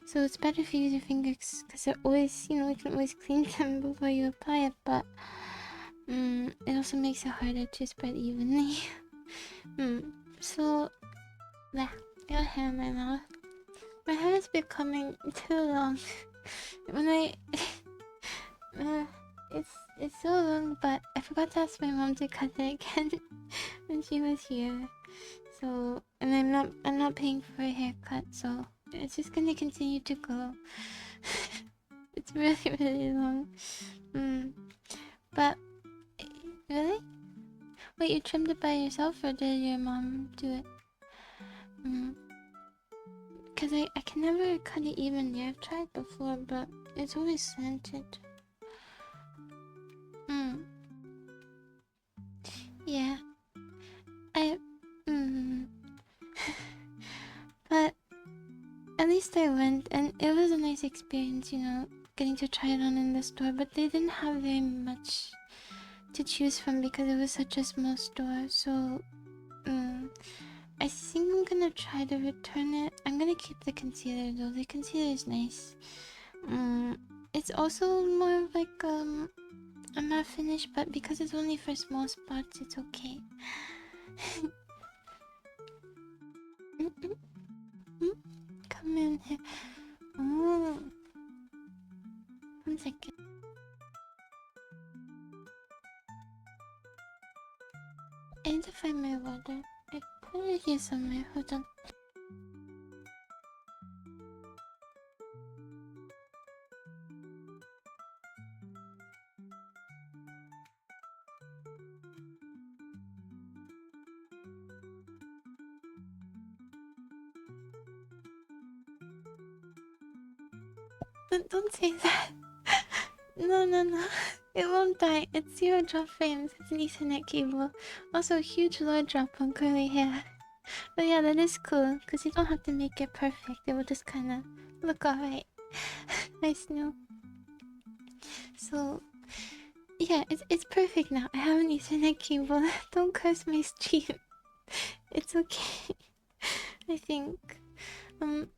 So it's better if you use your fingers, because they're always, you can always clean them before you apply it, but it also makes it harder to spread evenly. So, yeah, I got hair in my mouth. My hair is becoming too long. When I... it's so long, but I forgot to ask my mom to cut it again when she was here. So, and I'm not paying for a haircut, so it's just gonna continue to grow. It's really, really long. But really? Wait, you trimmed it by yourself, or did your mom do it? Cause I can never cut it evenly. I've tried before, but it's always slanted. Yeah. But at least I went, and it was a nice experience, getting to try it on in the store, but they didn't have very much to choose from because it was such a small store, so I think I'm gonna try to return it. I'm gonna keep the concealer though. The concealer is nice. It's also more of like a matte finish, but because it's only for small spots, it's okay. Come in here. Oh, 1 second. I need to find my water. I put it here somewhere. Hold on. Don't say that. No. It won't die. It's 0 drop frames. It's an Ethernet cable. Also, huge low drop on curly hair. But yeah, that is cool, because you don't have to make it perfect. It will just kind of look alright. Nice know. So, yeah, it's perfect now. I have an Ethernet cable. Don't curse my stream. It's okay. I think. But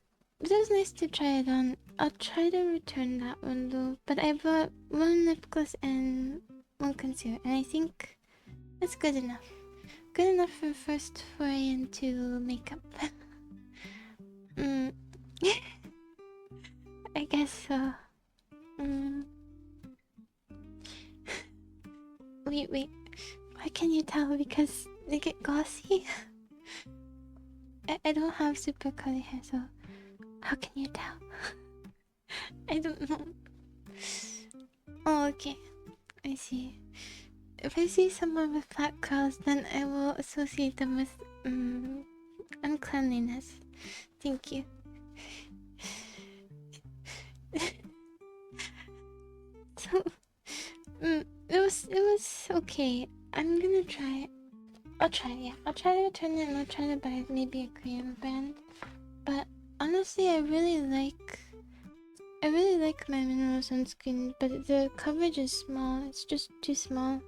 it was nice to try it on. I'll try to return that one though. But I bought one lip gloss and one concealer, and I think that's good enough. Good enough for first foray into makeup. mm. I guess so. Mm. Wait. Why can you tell? Because they get glossy? I don't have super curly hair, so how can you tell? I don't know. Oh, okay. I see. If I see someone with flat curls, then I will associate them with uncleanliness. Thank you. So, it was okay. I'm gonna try it. I'll try, yeah. I'll try to return it and I'll try to buy maybe a Korean brand. But honestly, I really like my mineral sunscreen, but the coverage is small. It's just too small,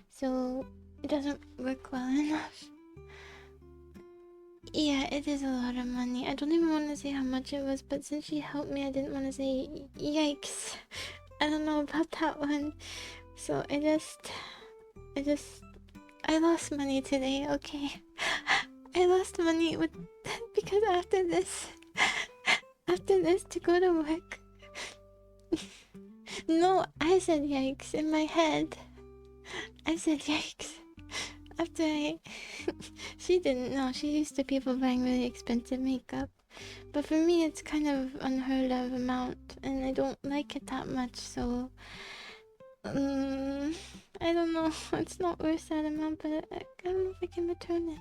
so it doesn't work well enough. Yeah, it is a lot of money. I don't even want to say how much it was, but since she helped me, I didn't want to say yikes. I don't know about that one. So I lost money today, okay? I lost money with because after this to go to work. No, I said yikes in my head. I said yikes. After she didn't know. She's used to people buying really expensive makeup. But for me, it's kind of unheard of amount, and I don't like it that much, so... I don't know. It's not worth that amount, but I don't know if I can return it.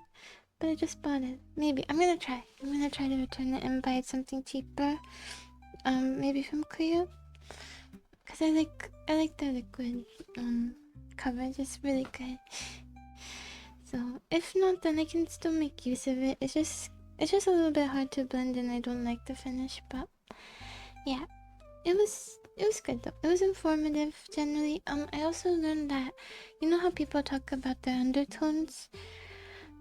But I just bought it. Maybe. I'm gonna try. I'm gonna try to return it and buy something cheaper. Maybe from Korea. Because I like the liquid coverage. It's really good. So if not, then I can still make use of it. It's just a little bit hard to blend and I don't like the finish, but yeah. It was good though. It was informative generally. I also learned that, you know how people talk about the undertones?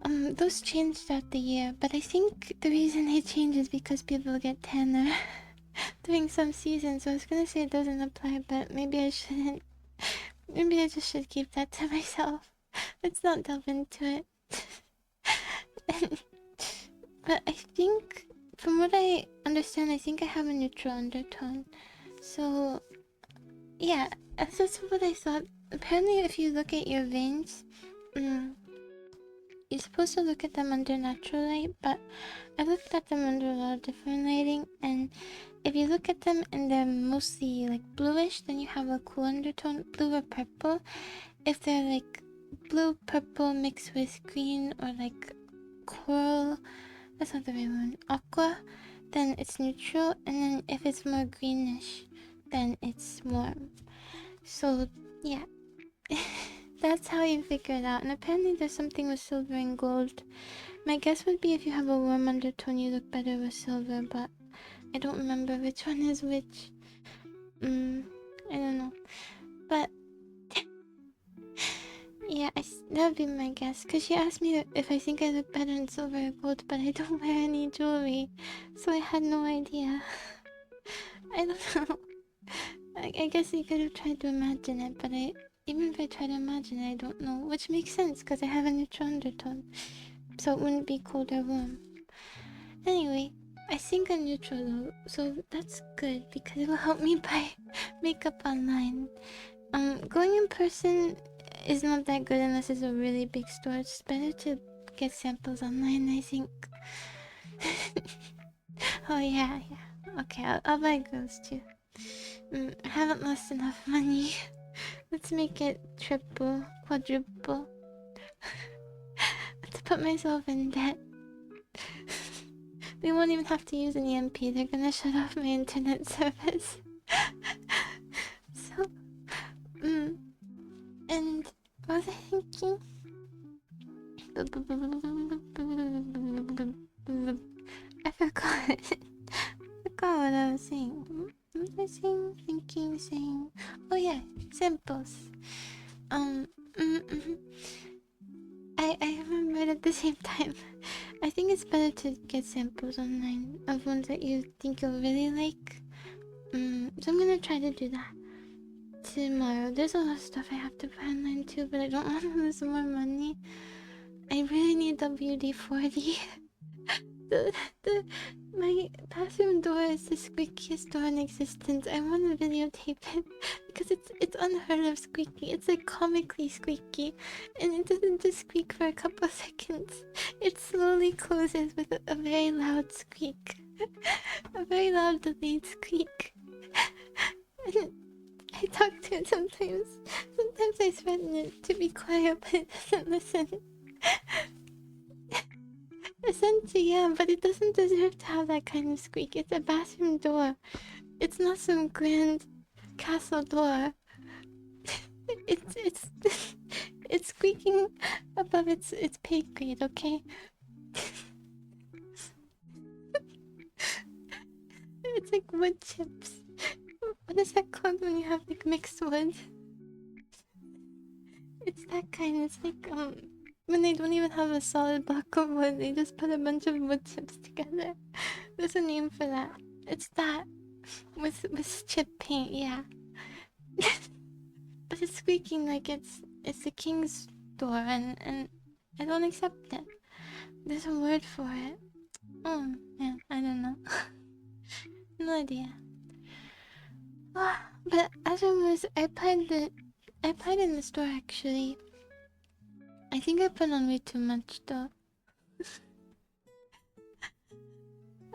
Those changed throughout the year, but I think the reason they change is because people get tanner during some seasons. So I was gonna say it doesn't apply, but maybe I shouldn't. Maybe I just should keep that to myself. Let's not delve into it. But I think, from what I understand, I think I have a neutral undertone. So, yeah, that's what I thought. Apparently, if you look at your veins, you're supposed to look at them under natural light, but I looked at them under a lot of different lighting, and if you look at them and they're mostly like bluish, then you have a cool undertone, blue or purple. If they're like blue, purple mixed with green or like coral, that's not the right one, aqua, then it's neutral, and then if it's more greenish, then it's warm. So yeah. That's how you figure it out. And apparently there's something with silver and gold. My guess would be if you have a warm undertone, you look better with silver, but I don't remember which one is which. I don't know. But yeah, that would be my guess. Because she asked me if I think I look better in silver or gold, but I don't wear any jewelry. So I had no idea. I don't know. I guess I could have tried to imagine it, but even if I try to imagine it, I don't know. Which makes sense, because I have a neutral undertone. So it wouldn't be cold or warm. Anyway, I think I'm neutral though, so that's good, because it will help me buy makeup online. Going in person is not that good unless it's a really big store. It's better to get samples online, I think. Oh yeah. Okay, I'll buy girls too. I haven't lost enough money. Let's make it triple, quadruple. To put myself in debt. They won't even have to use an EMP. They're gonna shut off my internet service. So, and what was I thinking? I forgot. Forgot what I was saying. What was I saying? Thinking, saying. Oh yeah, samples. Um. I remembered at the same time. I think it's better to get samples online of ones that you think you'll really like. So I'm gonna try to do that tomorrow. There's a lot of stuff I have to buy online too, but I don't want to lose more money. I really need WD-40. the, my bathroom door is the squeakiest door in existence. I want to videotape it because it's unheard of squeaky. It's like comically squeaky, and it doesn't just squeak for a couple seconds. It slowly closes with a very loud squeak, a very loud delayed squeak. And I talk to it sometimes. Sometimes I threaten it to be quiet, but it doesn't listen. Essentially, yeah, but it doesn't deserve to have that kind of squeak. It's a bathroom door. It's not some grand castle door. It's it's squeaking above its pay grade, okay? It's like wood chips. What is that called when you have like mixed wood? It's that kind. It's like when they don't even have a solid block of wood, they just put a bunch of wood chips together. There's a name for that. It's that with chip paint, yeah. But it's squeaking like it's the king's door, and I don't accept it. There's a word for it. Oh man, I don't know. No idea. But as I was, I applied in the store actually. I think I put on way too much though.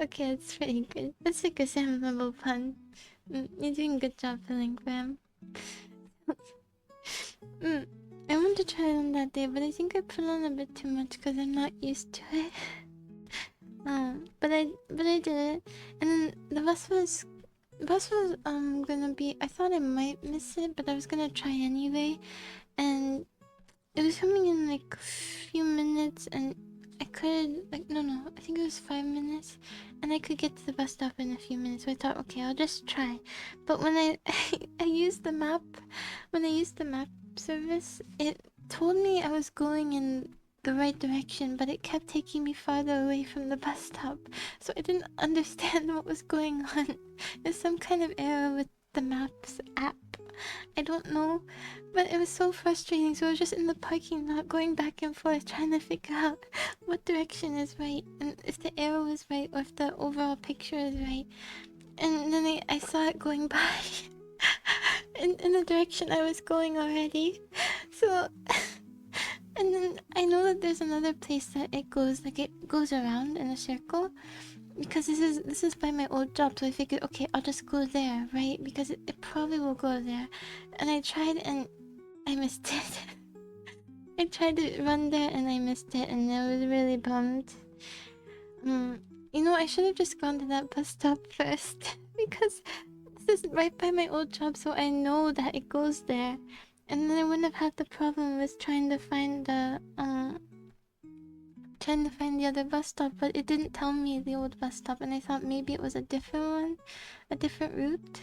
Okay, it's pretty good. That's like a Sam level pun. You're doing a good job filling, fam. I want to try it on that day, but I think I put on a bit too much because I'm not used to it. But I did it, and then the bus was gonna be. I thought I might miss it, but I was gonna try anyway, and it was coming in like a few minutes, and I could like no, I think it was 5 minutes, and I could get to the bus stop in a few minutes. So I thought, okay, I'll just try. But when I used the map, when I used the map service, it told me I was going in the right direction, but it kept taking me farther away from the bus stop. So I didn't understand what was going on. There's some kind of error with the maps app. I don't know, but it was so frustrating. So I was just in the parking lot going back and forth trying to figure out what direction is right, and if the arrow is right, or if the overall picture is right. And then I saw it going by in the direction I was going already. So and then I know that there's another place that it goes around in a circle, because this is by my old job. So I figured, okay, I'll just go there, right? Because it probably will go there. And I tried and I missed it. I tried to run there and I missed it, and I was really bummed. You know, I should have just gone to that bus stop first because this is right by my old job, so I know that it goes there. And then I wouldn't have had the problem with trying to find the other bus stop, but it didn't tell me the old bus stop, and I thought maybe it was a different one, a different route.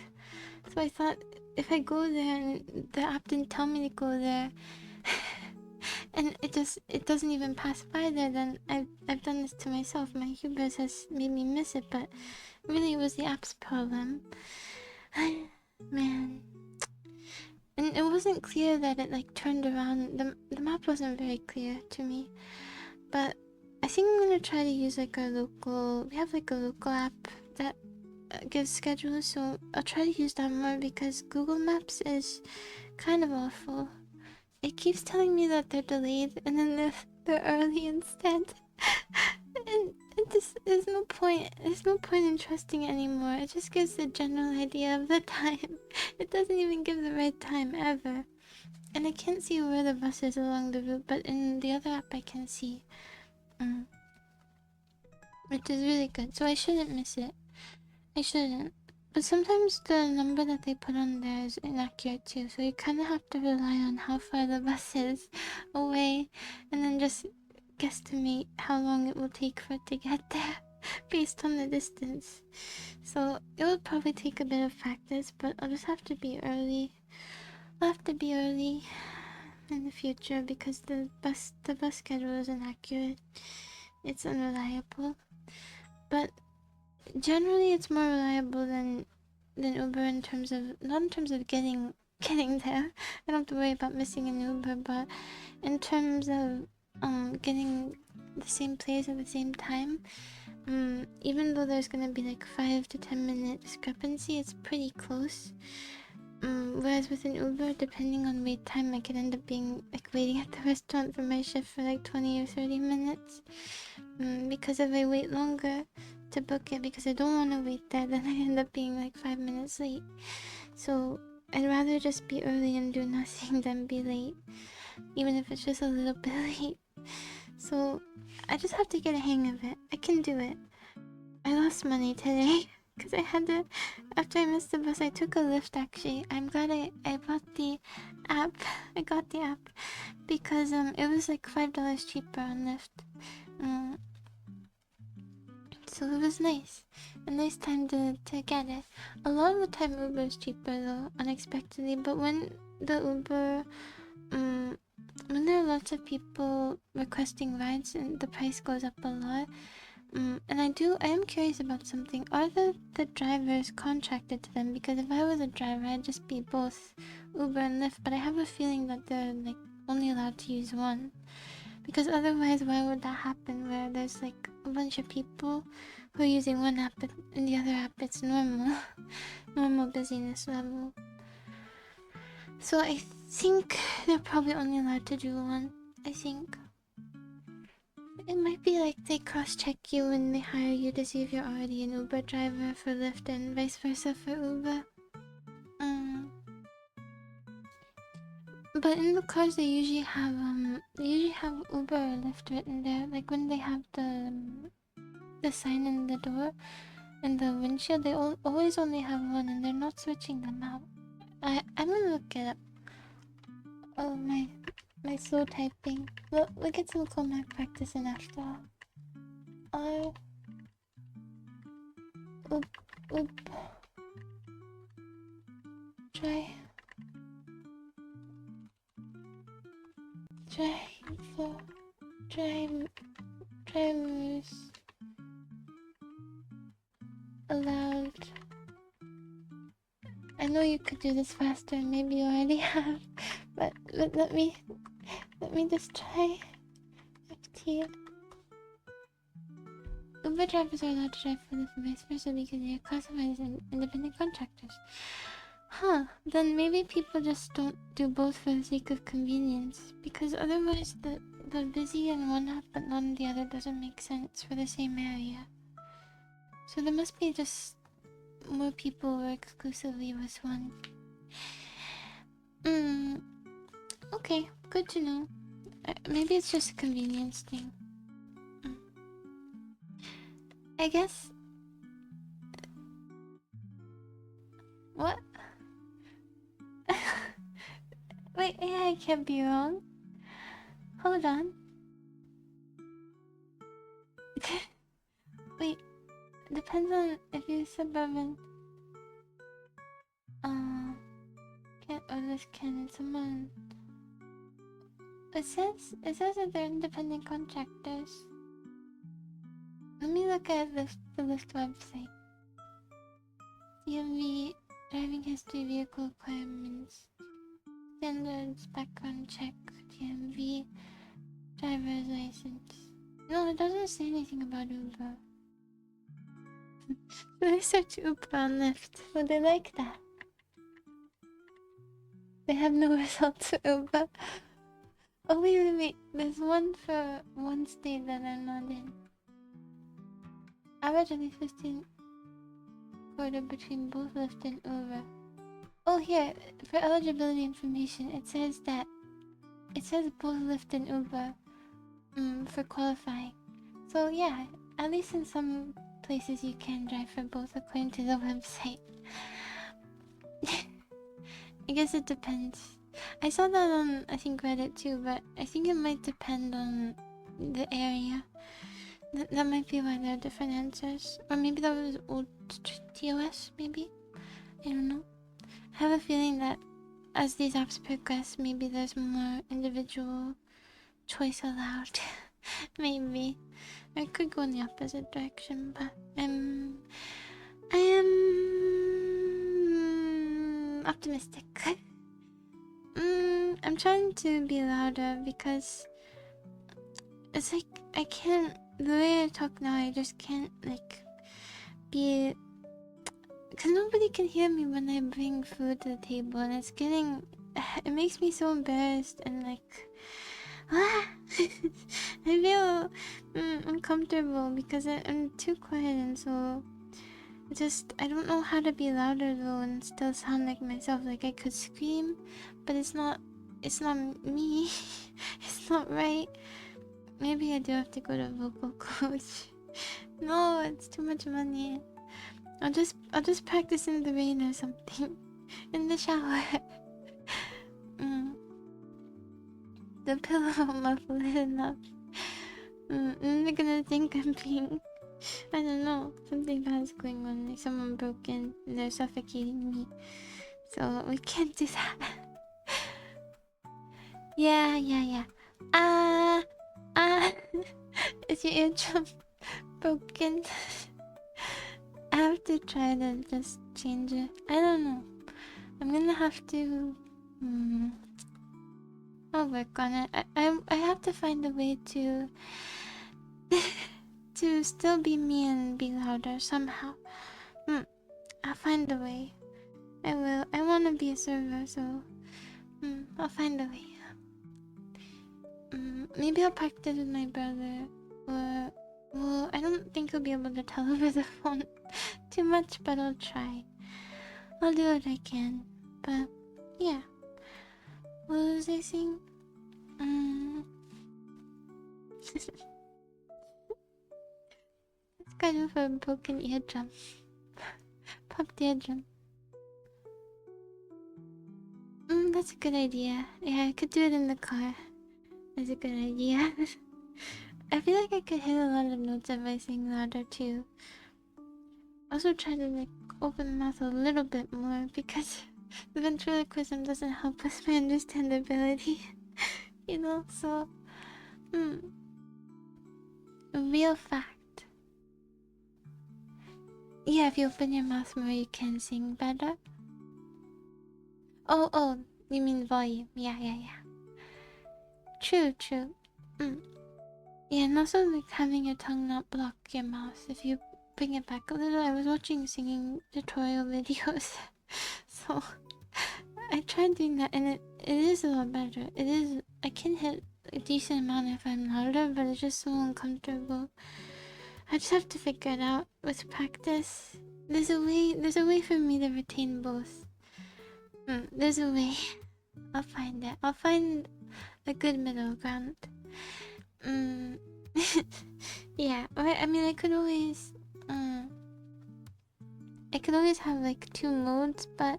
So I thought if I go there and the app didn't tell me to go there, and it doesn't even pass by there, then I've done this to myself. My hubris has made me miss it, but really it was the app's problem. Man. And it wasn't clear that it like turned around. The map wasn't very clear to me. But I think I'm gonna try to use like we have like a local app that gives schedules, so I'll try to use that more because Google Maps is kind of awful. It keeps telling me that they're delayed and then they're early instead. And there's no point in trusting it anymore. It just gives the general idea of the time. It doesn't even give the right time ever. And I can't see where the bus is along the route, but in the other app I can see. Which is really good, so I shouldn't miss it. I shouldn't. But sometimes the number that they put on there is inaccurate too, so you kind of have to rely on how far the bus is away, and then just guesstimate how long it will take for it to get there based on the distance. So it will probably take a bit of practice, but I'll just have to be early. I'll have to be early in the future because the bus schedule isn't accurate. It's unreliable. But generally it's more reliable than Uber in terms of, not in terms of getting there. I don't have to worry about missing an Uber, but in terms of getting the same place at the same time, even though there's gonna be like 5 to 10 minute discrepancy, it's pretty close. Whereas with an Uber, depending on wait time, I could end up being like waiting at the restaurant for my shift for like 20 or 30 minutes. Because if I wait longer to book it, because I don't want to wait there, then I end up being like 5 minutes late. So I'd rather just be early and do nothing than be late, even if it's just a little bit late. So I just have to get a hang of it. I can do it. I lost money today because I had to, after I missed the bus, I took a Lyft actually. I'm glad I bought the app. I got the app because it was like $5 cheaper on Lyft. So it was nice. A nice time to get it. A lot of the time Uber is cheaper though, unexpectedly, but when the Uber, when there are lots of people requesting rides and the price goes up a lot. And I am curious about something. Are the drivers contracted to them? Because if I was a driver, I'd just be both Uber and Lyft, but I have a feeling that they're like only allowed to use one. Because otherwise, why would that happen where there's like a bunch of people who are using one app and in the other app it's normal, normal busyness level. So I think they're probably only allowed to do one, I think. It might be like they cross-check you when they hire you to see if you're already an Uber driver for Lyft and vice versa for Uber. But in the cars they usually have Uber or Lyft written there. Like when they have the sign in the door and the windshield, they always only have one and they're not switching them out. I'm gonna look it up. Oh my slow typing. Look at some Comac practicing after all. Drivers allowed. I know you could do this faster, maybe you already have, but let me just try. FT. Uber drivers are allowed to drive for Lyft and vice versa because they are classified as independent contractors. Huh, then maybe people just don't do both for the sake of convenience, because otherwise the busy in one app but not in the other doesn't make sense for the same area. So there must be just more people who are exclusively with one. Okay, good to know. Maybe it's just a convenience thing. I guess... What? Wait, AI can't be wrong. Hold on. Wait, depends on if you're suburban. Can someone... It says that they're independent contractors. Let me look at the Lyft website. DMV, driving history, vehicle requirements, standards, background check, DMV, driver's license. No, it doesn't say anything about Uber. Should I search Uber on Lyft? Would they like that? They have no results for Uber. Oh wait. There's one for one state that I'm not in. Average at least 15 quarter between both Lyft and Uber. Oh here, for eligibility information, it says both Lyft and Uber for qualifying. So yeah, at least in some places you can drive for both according to the website. I guess it depends. I saw that on, I think, Reddit too, but I think it might depend on the area. That might be why there are different answers. Or maybe that was old TOS, maybe? I don't know. I have a feeling that as these apps progress, maybe there's more individual choice allowed. Maybe. I could go in the opposite direction, but I am optimistic. I'm trying to be louder because it's like I can't. The way I talk now, I just can't like be. Because nobody can hear me when I bring food to the table, and it's getting. It makes me so embarrassed and like. I feel uncomfortable because I'm too quiet, and so I don't know how to be louder though and still sound like myself. Like I could scream, but it's not me. It's not right. Maybe I do have to go to a vocal coach. No, it's too much money. I'll just practice in the rain or something. In the shower. The pillow won't muffle it enough. They're gonna think I'm being... I don't know. Something bad's going on. Like someone broke in and they're suffocating me. So we can't do that. Yeah. Is your eardrum broken? I have to try to just change it. I don't know. I'm gonna have to... I'll work on it. I have to find a way to... to still be me and be louder somehow. I'll find a way. I will. I want to be a server, so... I'll find a way. Maybe I'll practice with my brother. Or... Well, I don't think he'll be able to tell over the phone too much, but I'll try. I'll do what I can. But, yeah. What was I saying? It's kind of a broken eardrum. Popped eardrum. That's a good idea. Yeah, I could do it in the car. That's a good idea. I feel like I could hit a lot of notes if I sing louder too. Also try to like open the mouth a little bit more because the ventriloquism doesn't help with my understandability. You know, so a real fact. Yeah, if you open your mouth more you can sing better. Oh, you mean volume. Yeah. True. Yeah, and also like having your tongue not block your mouth. If you bring it back a little, I was watching singing tutorial videos. So I tried doing that and it is a lot better. It is, I can hit a decent amount if I'm louder, but it's just so uncomfortable. I just have to figure it out with practice. There's a way for me to retain both. There's a way. I'll find it. I'll find a good middle ground. Yeah, I mean I could always have like 2 modes, but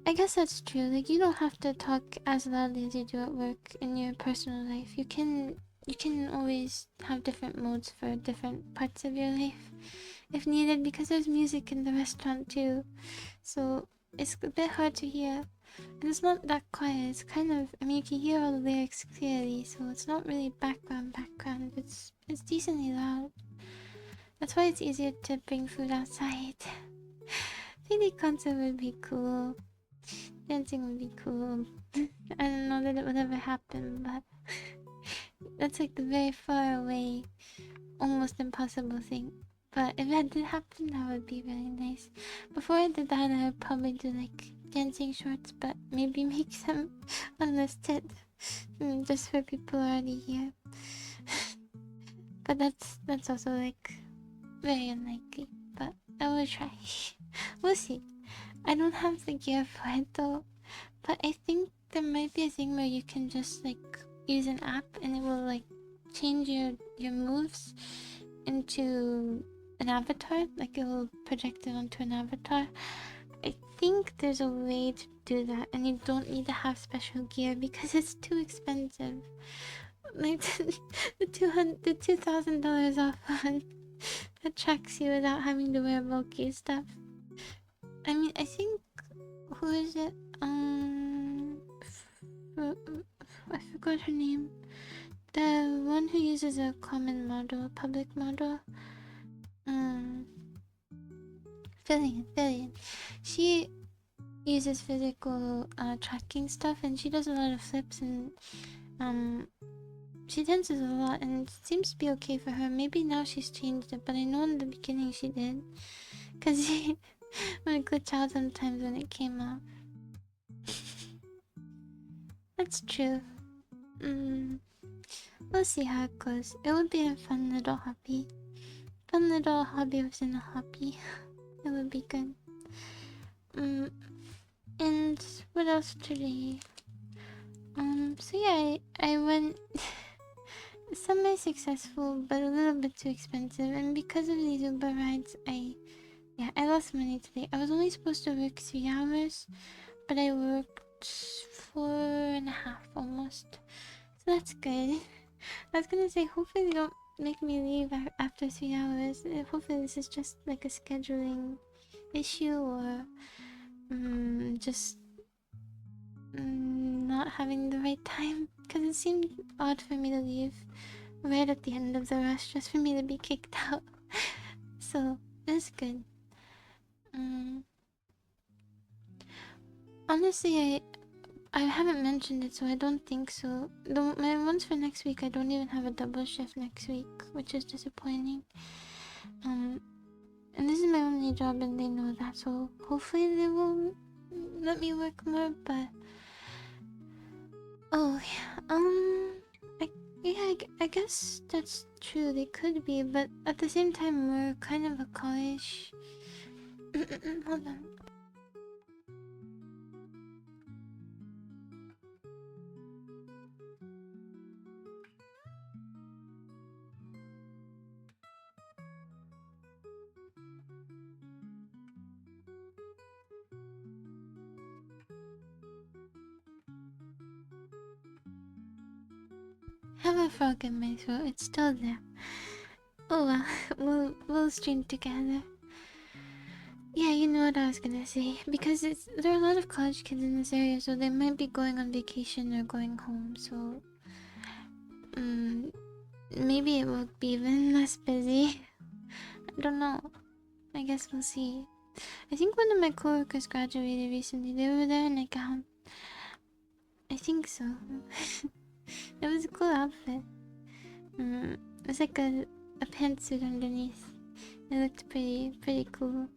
I guess that's true. Like you don't have to talk as loudly as you do at work in your personal life. You can always have different modes for different parts of your life if needed, because there's music in the restaurant too. So it's a bit hard to hear. And it's not that quiet. It's kind of, I mean, you can hear all the lyrics clearly, so it's not really background. It's decently loud. That's why it's easier to bring food outside. 3D concert would be cool. Dancing would be cool. I don't know that it would ever happen, but that's like the very far away, almost impossible thing. But if that did happen, that would be really nice. Before I did that, I would probably do like dancing shorts, but maybe make them unlisted, just for people already here. But that's also like very unlikely. But I will try. We'll see. I don't have the gear for it though, but I think there might be a thing where you can just like use an app and it will like change your moves into an avatar. Like it will project it onto an avatar. I think there's a way to do that, and you don't need to have special gear because it's too expensive. like the $2,000 off on attracts you without having to wear bulky stuff. I mean, I think who is it? I forgot her name. The one who uses a common model, public model. Fillion. She uses physical tracking stuff, and she does a lot of flips, and she dances a lot, and it seems to be okay for her. Maybe now she's changed it, but I know in the beginning she did, cause she would glitch out sometimes when it came off. That's true. We'll see how it goes. It would be a fun little hobby. Fun little hobby within a hobby. It would be good. And what else today? So yeah, I went semi-successful, but a little bit too expensive. And because of these Uber rides, I lost money today. I was only supposed to work 3 hours, but I worked 4.5 almost. So that's good. I was gonna say, hopefully they don't make me leave after 3 hours. Hopefully this is just like a scheduling issue, or just not having the right time. Because it seemed odd for me to leave right at the end of the rush, just for me to be kicked out. So that's good. Honestly, I haven't mentioned it, so I don't think so. My ones for next week, I don't even have a double shift next week, which is disappointing. And this is my only job, and they know that, so hopefully they will let me work more. But oh yeah, I guess that's true. They could be, but at the same time, we're kind of a college. Hold on. Have a frog in my throat. It's still there. Oh well, we'll stream together. Yeah, you know what I was gonna say. Because there are a lot of college kids in this area, so they might be going on vacation or going home. So, maybe it will be even less busy. I don't know. I guess we'll see. I think one of my coworkers graduated recently. They were there in a gown. I think so. It was a cool outfit. It was like a pantsuit underneath. It looked pretty cool.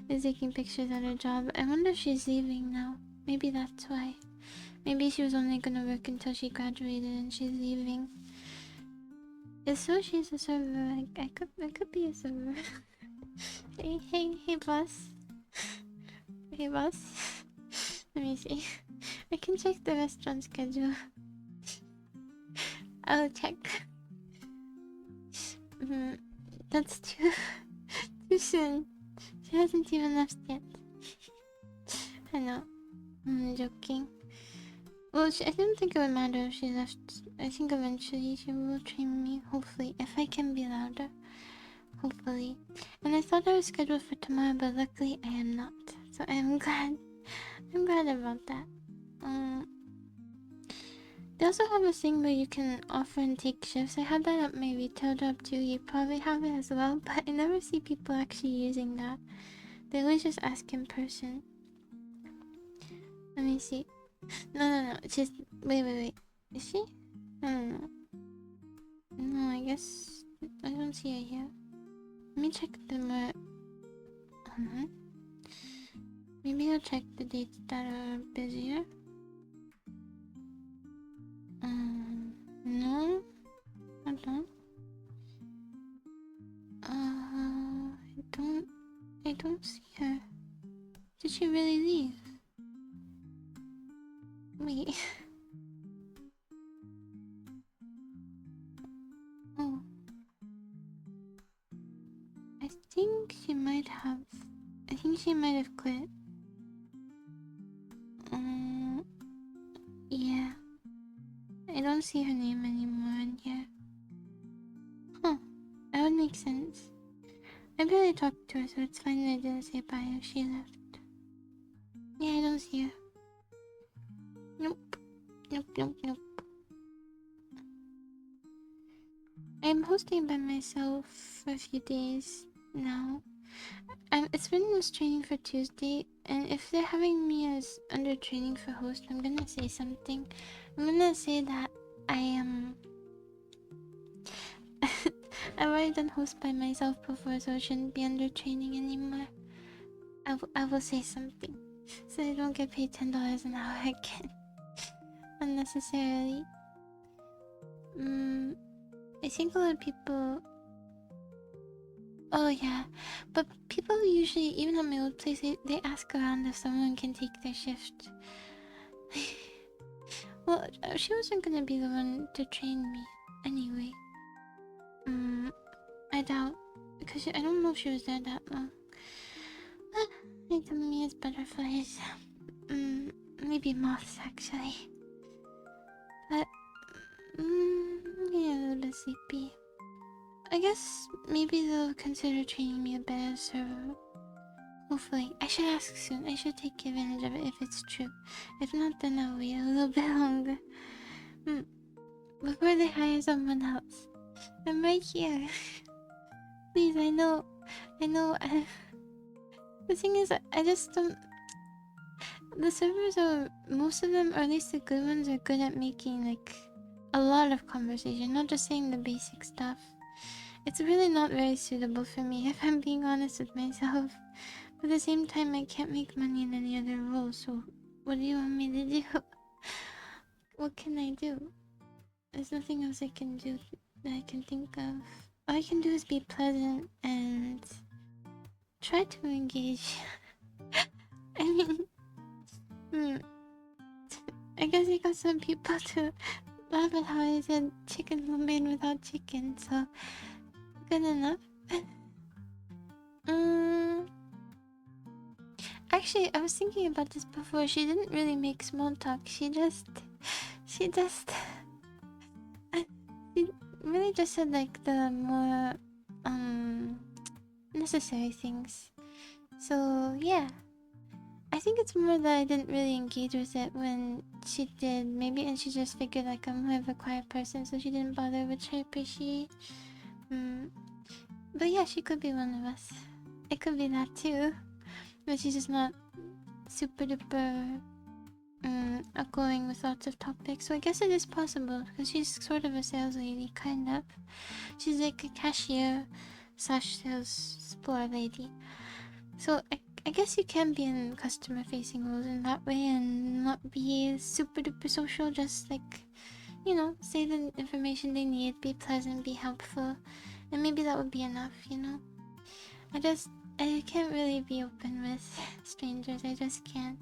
I was taking pictures at her job. I wonder if she's leaving now. Maybe that's why. Maybe she was only gonna work until she graduated and she's leaving. If so, she's a server. I could be a server. hey boss. Hey boss. Let me see. I can check the restaurant schedule. I'll check. That's too soon. She hasn't even left yet. I know. I'm joking. Well, I don't think it would matter if she left. I think eventually she will train me. Hopefully, if I can be louder. Hopefully. And I thought I was scheduled for tomorrow, but luckily I am not. So I'm glad. I'm glad about that. They also have a thing where you can offer and take shifts. I had that at my retail job too. You probably have it as well, but I never see people actually using that. They always just ask in person. Let me see. No. Just wait. Is she? No. No, I guess I don't see her here. Let me check the more. Maybe I'll check the dates that are busier. No, I don't. I don't see her. Did she really leave? Wait. Oh. I think she might have quit. Yeah. I don't see her name anymore in makes sense. I barely talked to her, so it's fine that I didn't say bye if she left. Yeah, I don't see her. Nope. Nope. I'm hosting by myself for a few days now. It's been in this training for Tuesday, and if they're having me as under training for host, I'm gonna say something. I'm gonna say that I've already done host by myself before, so I shouldn't be under training anymore. I will say something, so I don't get paid $10 an hour again. Unnecessarily. I think a lot of people... Oh yeah, but people usually, even at my old place, they ask around if someone can take their shift. Well, she wasn't gonna be the one to train me anyway. I doubt, because I don't know if she was there that long. They tell me it's butterflies. Maybe moths actually. But yeah, a little bit sleepy. I guess maybe they'll consider training me a better server. Hopefully. I should ask soon. I should take advantage of it if it's true. If not, then I'll wait a little bit longer. Before they hire someone else. I'm right here. Please, I know. The thing is, I just don't... The servers are... Most of them, or at least the good ones, are good at making, like, a lot of conversation. Not just saying the basic stuff. It's really not very suitable for me, if I'm being honest with myself. But at the same time, I can't make money in any other role, so what do you want me to do? What can I do? There's nothing else I can do that I can think of. All I can do is be pleasant and try to engage. I mean, I guess I got some people to laugh at how I said chicken lo mein without chicken, so good enough. Actually, I was thinking about this before. She didn't really make small talk. She really just said like the more necessary things. So yeah, I think it's more that I didn't really engage with it when she did. Maybe, and she just figured like I'm more of a quiet person, so she didn't bother, which I appreciate. But yeah, she could be one of us. It could be that too, but she's just not super duper outgoing with lots of topics. So I guess it is possible because she's sort of a sales lady, kind of. She's like a cashier slash sales floor lady. So I guess you can be in customer facing roles in that way and not be super duper social. Just like, you know, say the information they need, be pleasant, be helpful, and maybe that would be enough. You know, I can't really be open with strangers. I just can't.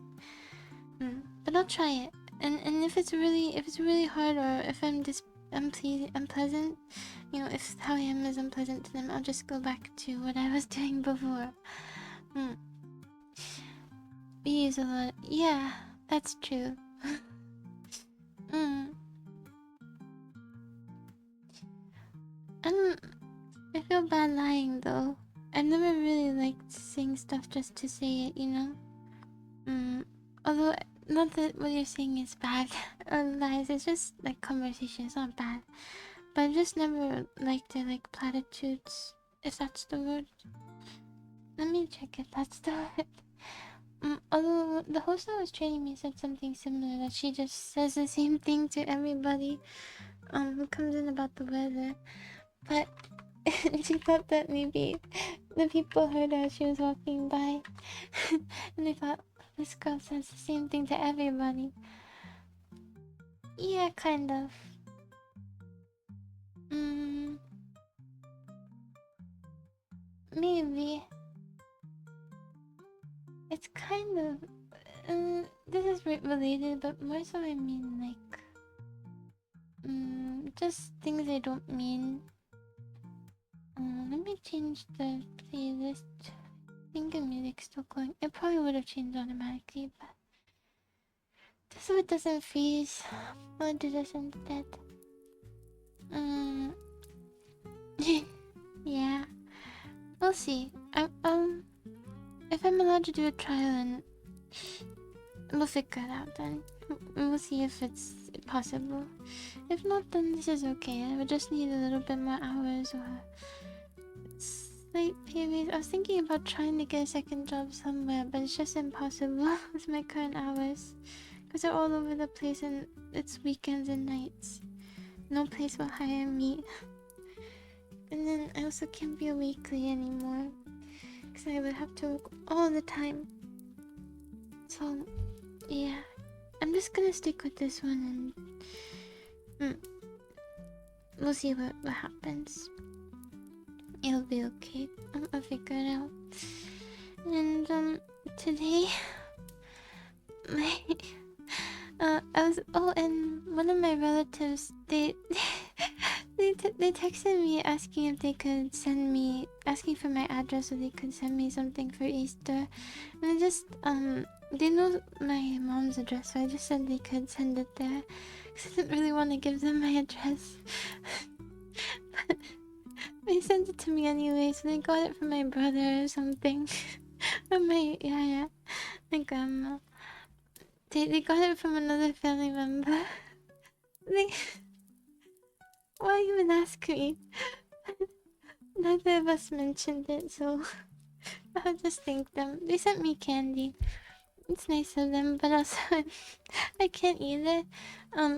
But I'll try it. And if it's really hard, or if I'm unpleasant, you know, if how I am is unpleasant to them, I'll just go back to what I was doing before. We use a lot. Yeah, that's true. I feel bad lying though. I've never really liked saying stuff just to say it, you know? Although, not that what you're saying is bad or lies, it's just like conversation, it's not bad. But I've just never liked it, like platitudes, if that's the word. Let me check if that's the word. Although the host that was training me said something similar, that she just says the same thing to everybody who comes in about the weather. But she thought that maybe the people heard her as she was walking by. And they thought, this girl says the same thing to everybody. Yeah, kind of. Maybe. It's kind of... this is related, but more so I mean like... just things I don't mean. Let me change the playlist. I think the music's still going. It probably would have changed automatically, but... just so it doesn't freeze. I'll do this instead. Yeah, we'll see. If I'm allowed to do a trial, and we'll figure it out then. We'll see if it's possible. If not, then this is okay. I would just need a little bit more hours or slight periods. I was thinking about trying to get a second job somewhere, but it's just impossible with my current hours. Because they're all over the place and it's weekends and nights. No place will hire me. And then I also can't be a weekly anymore. Because I would have to work all the time. So, yeah. I'm just gonna stick with this one and... we'll see what happens. It'll be okay. I'll figure it out. And, today... I was... Oh, and one of my relatives, they... they texted me asking if they could send me... Asking for my address so they could send me something for Easter. And I just, they know my mom's address, so I just said they could send it there. Because I didn't really want to give them my address. But they sent it to me anyway, so they got it from my brother or something. Or my grandma. They got it from another family member. They... Why even ask me? Neither of us mentioned it, so... I'll just thank them. They sent me candy. It's nice of them, but also I can't eat it.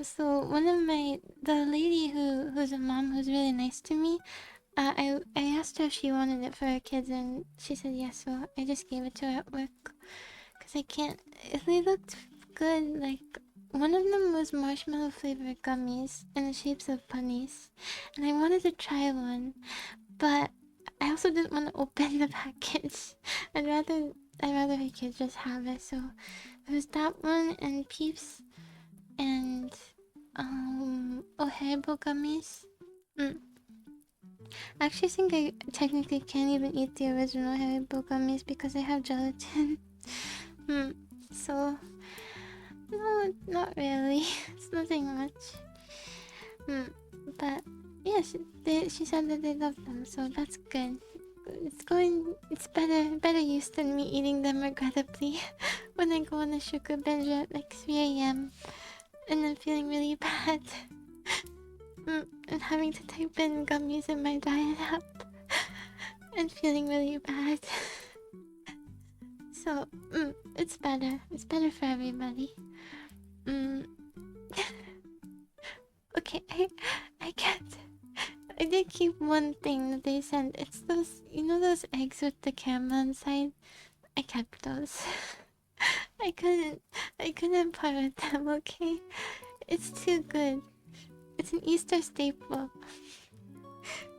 So one of the lady who's a mom who's really nice to me, I asked her if she wanted it for her kids, and she said yes. So I just gave it to her at work, cause I can't. They looked good. Like one of them was marshmallow flavored gummies in the shapes of bunnies, and I wanted to try one, but I also didn't want to open the package. I'd rather her kids just have it. So it was that one and Peeps and Haribo gummies. I actually think I technically can't even eat the original Haribo gummies because they have gelatin. So no, not really. It's nothing much. But yeah, she said that they love them, so that's good. It's better use than me eating them regrettably when I go on a sugar binge at like 3 AM and then feeling really bad. And having to type in gummies in my diet app and feeling really bad. So, it's better. It's better for everybody. Okay, I can't. I did keep one thing that they sent. It's those, you know those eggs with the camera inside? I kept those. I couldn't part with them, okay? It's too good. It's an Easter staple.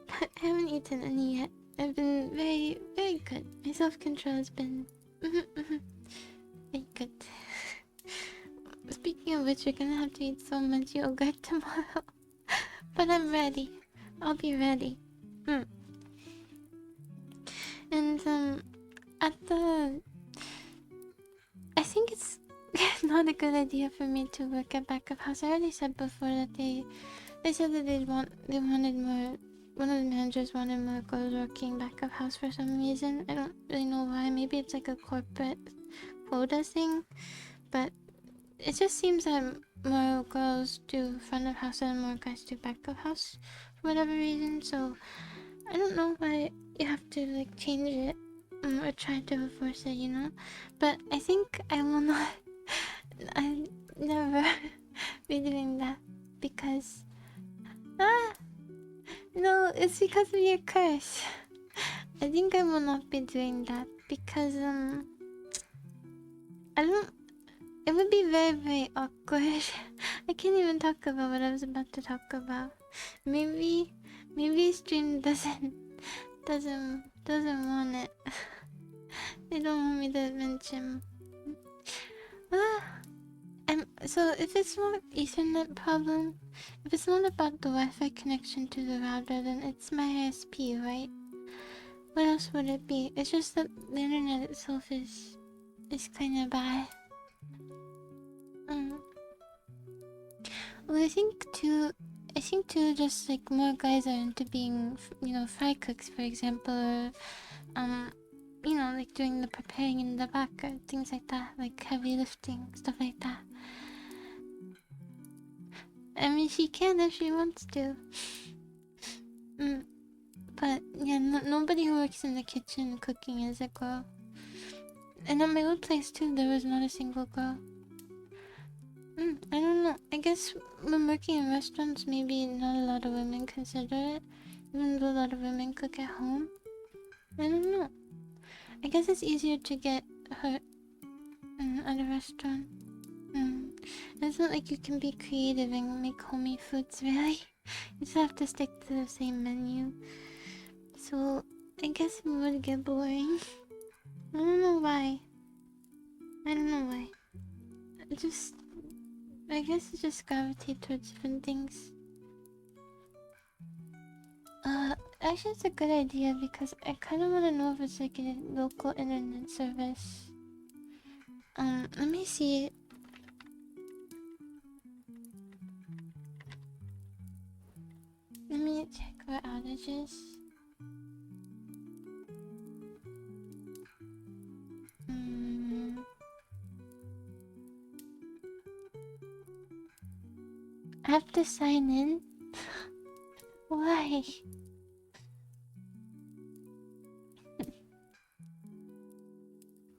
But I haven't eaten any yet. I've been very, very good. My self-control has been very good. Speaking of which, we're gonna have to eat so much yogurt tomorrow. But I'm ready. I'll be ready. And at the... I think it's not a good idea for me to work at back of house. I already said before that they said that they wanted more. One of the managers wanted more girls working back of house for some reason. I don't really know why. Maybe it's like a corporate quota thing, but it just seems that more girls do front of house and more guys do back of house for whatever reason. So I don't know why you have to like change it or try to force it, you know. But I think I will not. I never be doing that because no, it's because of your curse. I think I will not be doing that because I don't. It would be very, very awkward. I can't even talk about what I was about to talk about. Maybe stream doesn't want it. They don't want me to mention. So if it's not Ethernet problem, if it's not about the Wi-Fi connection to the router, then it's my ISP, right? What else would it be? It's just that the internet itself is kind of bad. Well, I think too, I think too, just like more guys are into being, you know, fry cooks, for example, or you know, like doing the preparing in the back or things like that, like heavy lifting, stuff like that. I mean, she can if she wants to. But yeah, nobody who works in the kitchen cooking is a girl. And at my old place too, there was not a single girl. I don't know. I guess when working in restaurants, maybe not a lot of women consider it, even though a lot of women cook at home. I don't know. I guess it's easier to get hurt at a restaurant. It's not like you can be creative and make homey foods, really. You just have to stick to the same menu. So, I guess it would get boring. I don't know why. I guess I just gravitate towards different things. Actually, it's a good idea because I kind of want to know if it's like a local internet service. Let me see. Let me check for outages. I have to sign in? Why?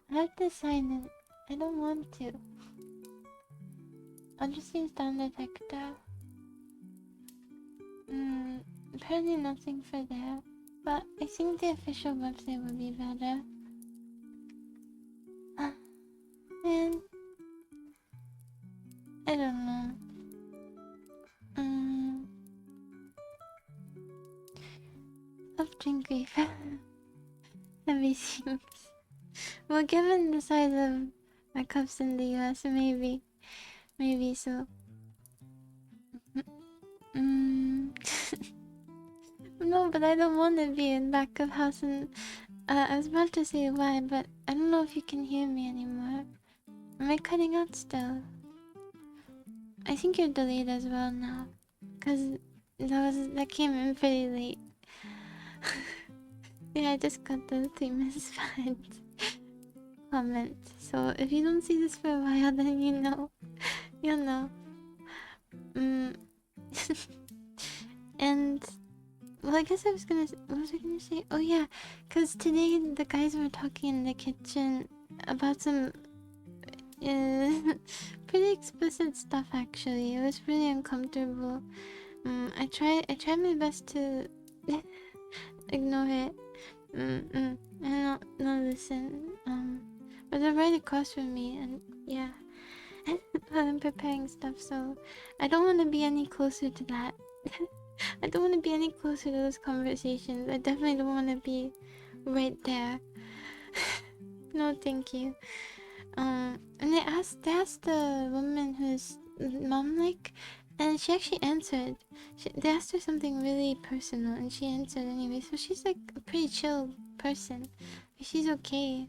I have to sign in. I don't want to. I'll just use down detector. Apparently nothing for that. But I think the official website would be better. Man. I don't know. Love drink grief. Heavy seems. Well, given the size of my cups in the US, maybe. Maybe so. No, but I don't want to be in back of house and... I was about to say why, but I don't know if you can hear me anymore. Am I cutting out still? I think you're delayed as well now. Cause that came in pretty late. Yeah, I just got the 3 minutes behind comment. So if you don't see this for a while, then you know. You'll know. And... Well, I guess I was gonna... What was I gonna say? Oh yeah, cause today the guys were talking in the kitchen about some... pretty explicit stuff actually. It was really uncomfortable. I tried my best to ignore it. And not listen. But they're right across from me, and yeah, I'm preparing stuff, so I don't want to be any closer to that. I don't want to be any closer to those conversations. I definitely don't want to be right there. No, thank you. And they asked the woman who's mom-like, and she actually answered. They asked her something really personal, and she answered anyway. So she's like a pretty chill person. She's okay.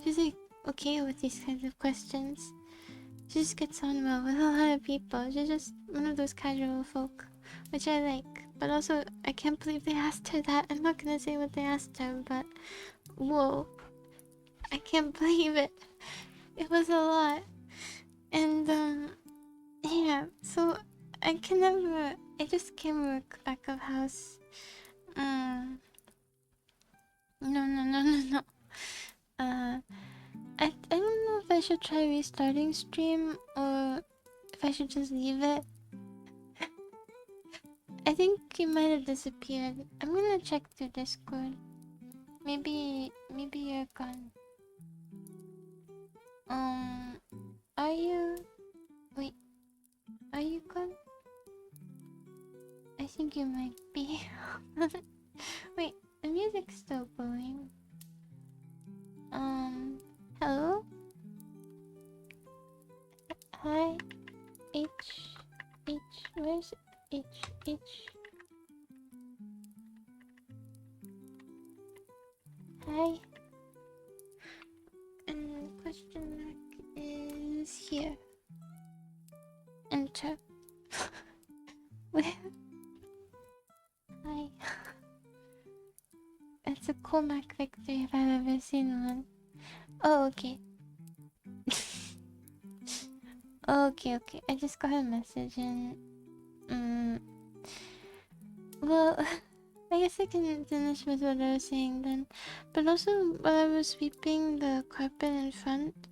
She's like okay with these kinds of questions. She just gets on well with a lot of people. She's just one of those casual folk, which I like. But also, I can't believe they asked her that. I'm not gonna say what they asked her, but whoa. I can't believe it. It was a lot. And, yeah, so I just can't work back of house. No. I don't know if I should try restarting stream or if I should just leave it. I think you might have disappeared. I'm gonna check through Discord. Maybe you're gone. Are you... Wait, are you gone? I think you might be. Wait, the music's still going. Hello? Hi? Where's H? Hi? And question mark is here. Enter. Where? It's a comeback victory if I've ever seen one. Oh, okay. Okay. I just got a message and... Well, I guess I can finish with what I was saying then. But also, while I was sweeping the carpet in front,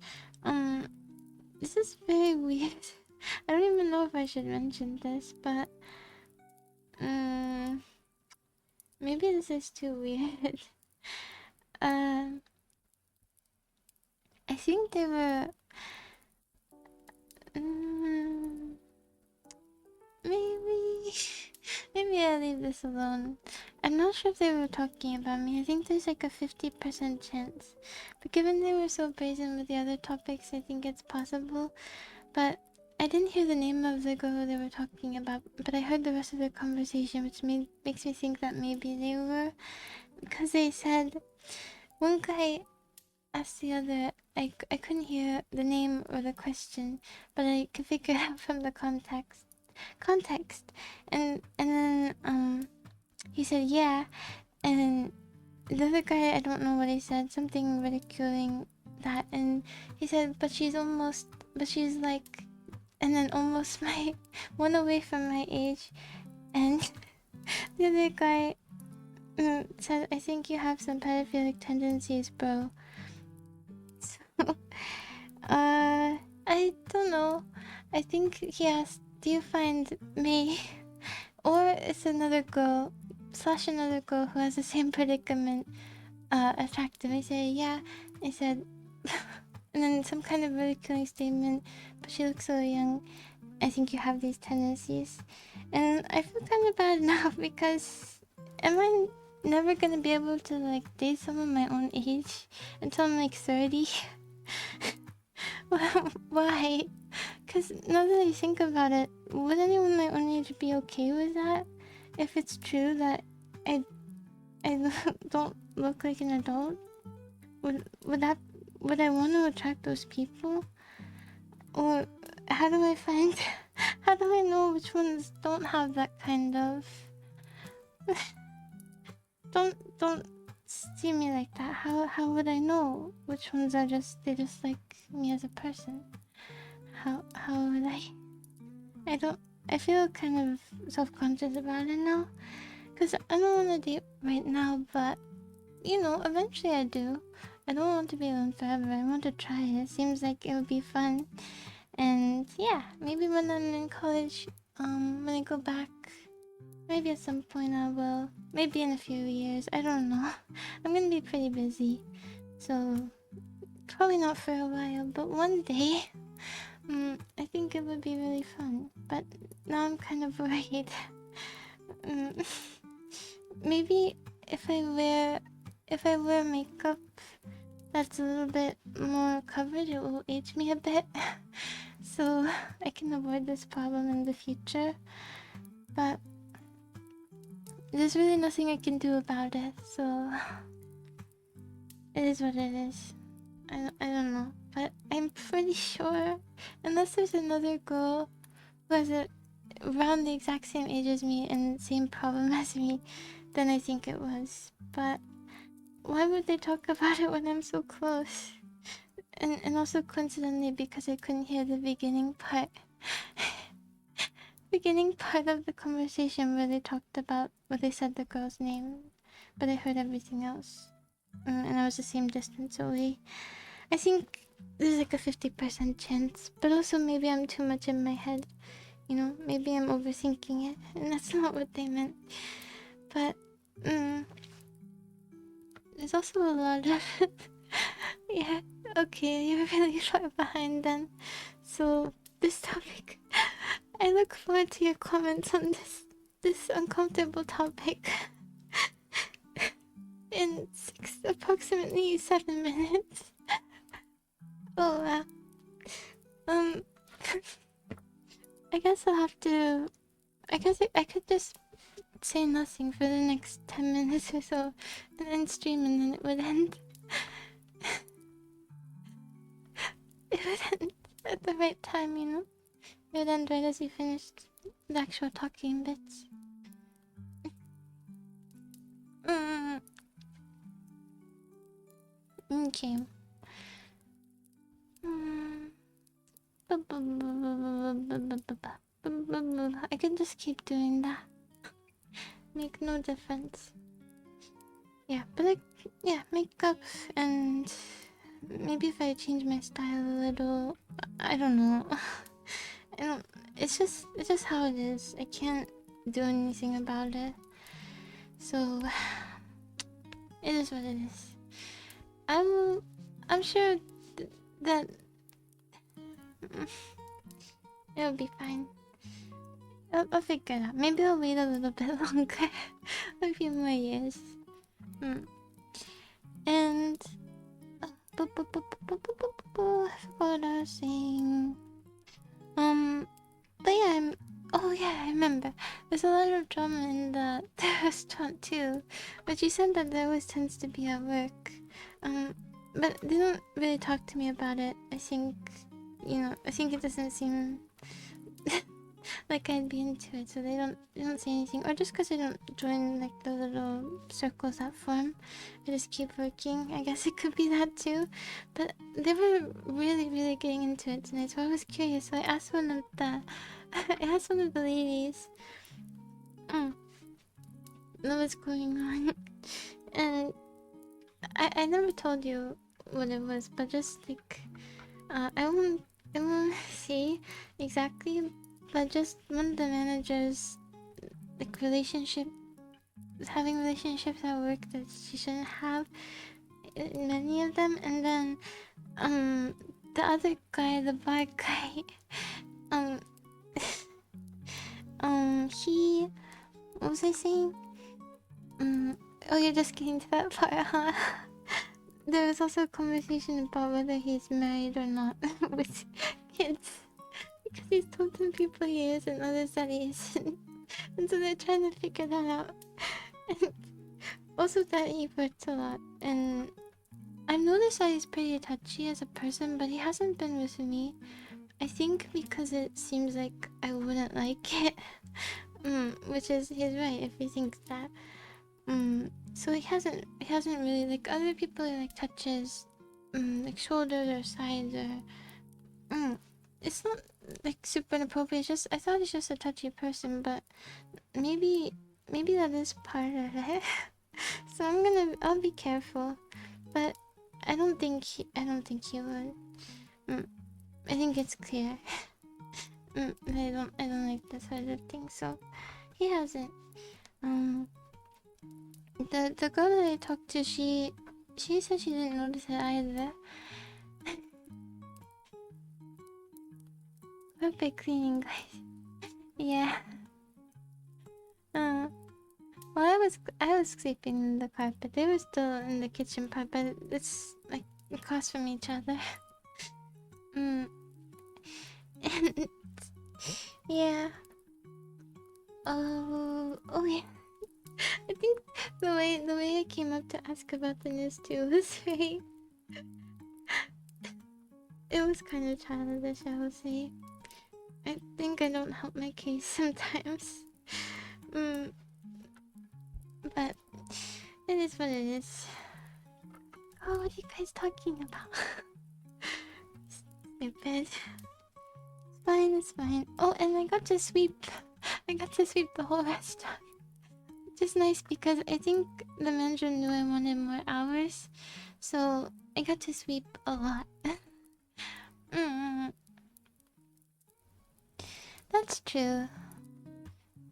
this is very weird. I don't even know if I should mention this, but... maybe this is too weird. I think they were... maybe... maybe I'll leave this alone. I'm not sure if they were talking about me. I think there's like a 50% chance. But given they were so brazen with the other topics, I think it's possible. But I didn't hear the name of the girl they were talking about, but I heard the rest of the conversation, which makes me think that maybe they were. Because they said... one guy asked the other... I couldn't hear the name or the question, but I could figure it out from the context. And then he said yeah, and the other guy, I don't know what he said, something ridiculing that, and he said but she's like, and then almost my one away from my age, and the other guy said, I think you have some pedophilic tendencies, bro. So I don't know. I think he asked, do you find me or it's another girl who has the same predicament attractive? I said yeah. I said and then some kind of ridiculing statement, but she looks so young. I think you have these tendencies. And I feel kind of bad now because am I never gonna be able to like date someone my own age until I'm like 30? Why? Because now that I think about it, would anyone my own age be okay with that? If it's true that I don't look like an adult? Would I want to attract those people? Or how do how do I know which ones don't have that kind of... don't see me like that. How would I know which ones are they just like me as a person? How would I feel kind of self-conscious about it now, because I don't want to date right now, but you know, eventually I do. I don't want to be alone forever. I want to try it. It seems like it would be fun. And yeah, maybe when I'm in college, when I go back, maybe at some point I will. Maybe in a few years. I don't know. I'm gonna be pretty busy, so probably not for a while, but one day. I think it would be really fun, but now I'm kind of worried. Maybe if I wear makeup that's a little bit more coverage, it will age me a bit, so I can avoid this problem in the future. But there's really nothing I can do about it, so it is what it is. I don't know, but I'm pretty sure, unless there's another girl who has around the exact same age as me and same problem as me, then I think it was. But why would they talk about it when I'm so close? And also coincidentally, because I couldn't hear the beginning part. Beginning part of the conversation where they talked about, where they said the girl's name, but I heard everything else. And I was the same distance away. I think there's like a 50% chance, but also maybe I'm too much in my head. You know, maybe I'm overthinking it, and that's not what they meant. But, there's also a lot of... yeah, okay, you're really far behind then. So, this topic... I look forward to your comments on this uncomfortable topic. In approximately 7 minutes. Oh, wow. I guess I'll have to... I guess I could just say nothing for the next 10 minutes or so, and then stream, and then it would end. It would end at the right time, you know? It would end right as you finished the actual talking bits. Okay. I can just keep doing that. Make no difference. Yeah, but like, yeah, makeup and maybe if I change my style a little, I don't know. I don't. It's just how it is. I can't do anything about it. So it is what it is. I'm sure that it'll be fine. I'll figure it out. Maybe I'll wait a little bit longer, a few more years. And I forgot what I was saying. But yeah, oh yeah, I remember. There's a lot of drama in the restaurant too, but you said that there always tends to be at work. But they don't really talk to me about it. I think, I think it doesn't seem like I'd be into it, so they don't say anything. Or just because I don't join like the little circles that form, I just keep working. I guess it could be that too. But they were really getting into it tonight, so I was curious. So I asked one of the ladies, what's going on, and I never told you what it was, but just like I won't say exactly, but just one of the managers, like having relationships at work that she shouldn't have, many of them, and then the other guy, the bar guy, um he, what was I saying? Oh, you're just getting to that part, huh? There was also a conversation about whether he's married or not with kids. Because he's told some people he is and others that he isn't. And so they're trying to figure that out. And also that he works a lot. And I've noticed that he's pretty touchy as a person, but he hasn't been with me. I think because it seems like I wouldn't like it. Which is, he's right if he thinks that. So he hasn't really, like other people he like touches like shoulders or sides or it's not like super inappropriate. It's just I thought he's just a touchy person, but maybe that is part of it. So I'll be careful, but I don't think he would. I think it's clear. I don't like this sort of thing, so he hasn't. The girl that I talked to, she said she didn't notice it either. Perfect cleaning, guys. Yeah. Well, I was sleeping in the carpet. They were still in the kitchen part, but it's like across from each other. And yeah. Oh yeah. I think the way I came up to ask about the news too was very. It was kind of childish, I would say. I think I don't help my case sometimes. But it is what it is. Oh, what are you guys talking about? Stupid. It's fine. Oh, and I got to sweep. I got to sweep the whole restaurant. Which is nice because I think the manager knew I wanted more hours. So I got to sweep a lot. That's true.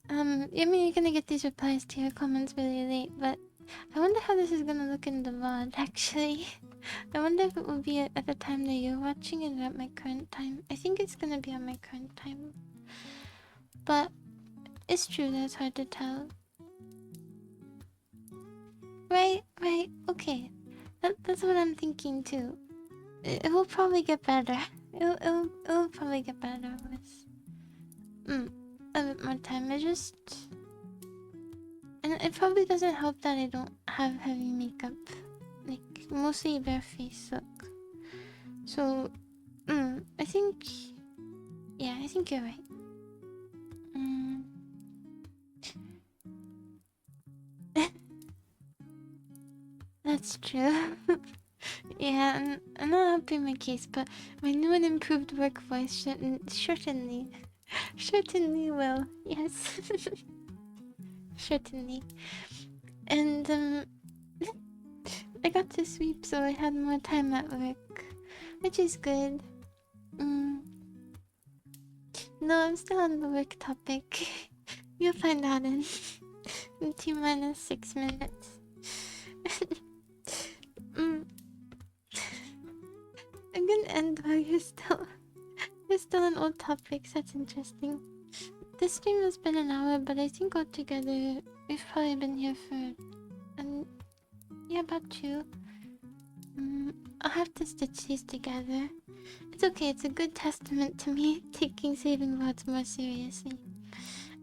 I mean, you're gonna get these replies to your comments really late, but I wonder how this is gonna look in the VOD, actually. I wonder if it will be at the time that you're watching it or at my current time. I think it's gonna be at my current time. But it's true that it's hard to tell. Right, okay. That's what I'm thinking too. It will probably get better. It'll probably get better with a bit more time. And it probably doesn't help that I don't have heavy makeup. Like mostly bare face look. So I think you're right. That's true. Yeah, and I'm not helping my case, but my new and improved work voice certainly will. Yes, certainly. And I got to sweep, so I had more time at work, which is good. Mm. No, I'm still on the work topic. You'll find out in T minus 6 minutes. mm. I'm gonna end while you're still on old topics. That's interesting. This stream has been an hour, but I think altogether we've probably been here for yeah, about 2. I'll have to stitch these together. It's okay, it's a good testament to me taking saving words more seriously.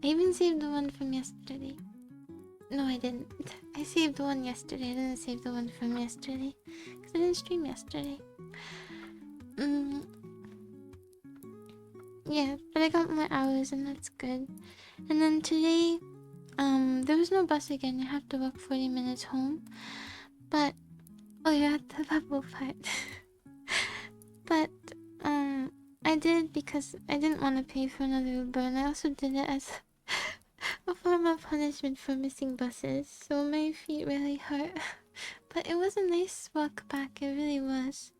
I even saved the one from yesterday. No, I didn't. I saved the one yesterday. I didn't save the one from yesterday. Because I didn't stream yesterday. Yeah, but I got more hours and that's good. And then today, there was no bus again. I have to walk 40 minutes home. But, oh yeah, the bubble part. But, I did because I didn't want to pay for another Uber, and I also did it as a form of punishment for missing buses, so my feet really hurt. But it was a nice walk back, it really was.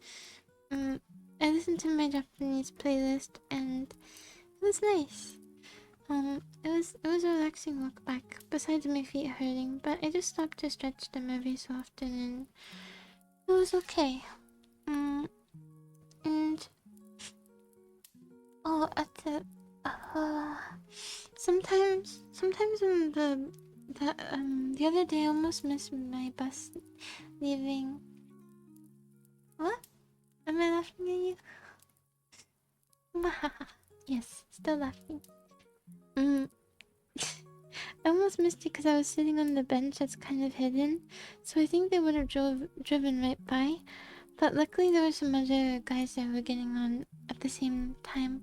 I listened to my Japanese playlist, and it was nice. It was a relaxing walk back, besides my feet hurting, but I just stopped to stretch them every so often, and it was okay. And oh, at sometimes when the other day I almost missed my bus leaving. What? Am I laughing at you? Yes, still laughing. I almost missed it because I was sitting on the bench that's kind of hidden, so I think they would have driven right by. But luckily there were some other guys that were getting on at the same time,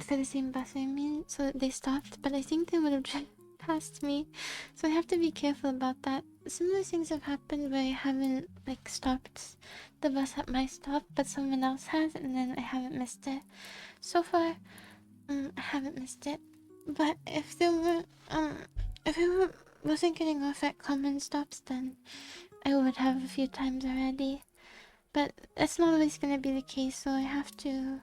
for the same bus, I mean, so they stopped, but I think they would have driven past me, so I have to be careful about that. Similar things have happened where I haven't, like, stopped the bus at my stop, but someone else has, and then I haven't missed it. So far, I haven't missed it. But if it wasn't getting off at common stops, then I would have a few times already. But that's not always gonna be the case, so I have to.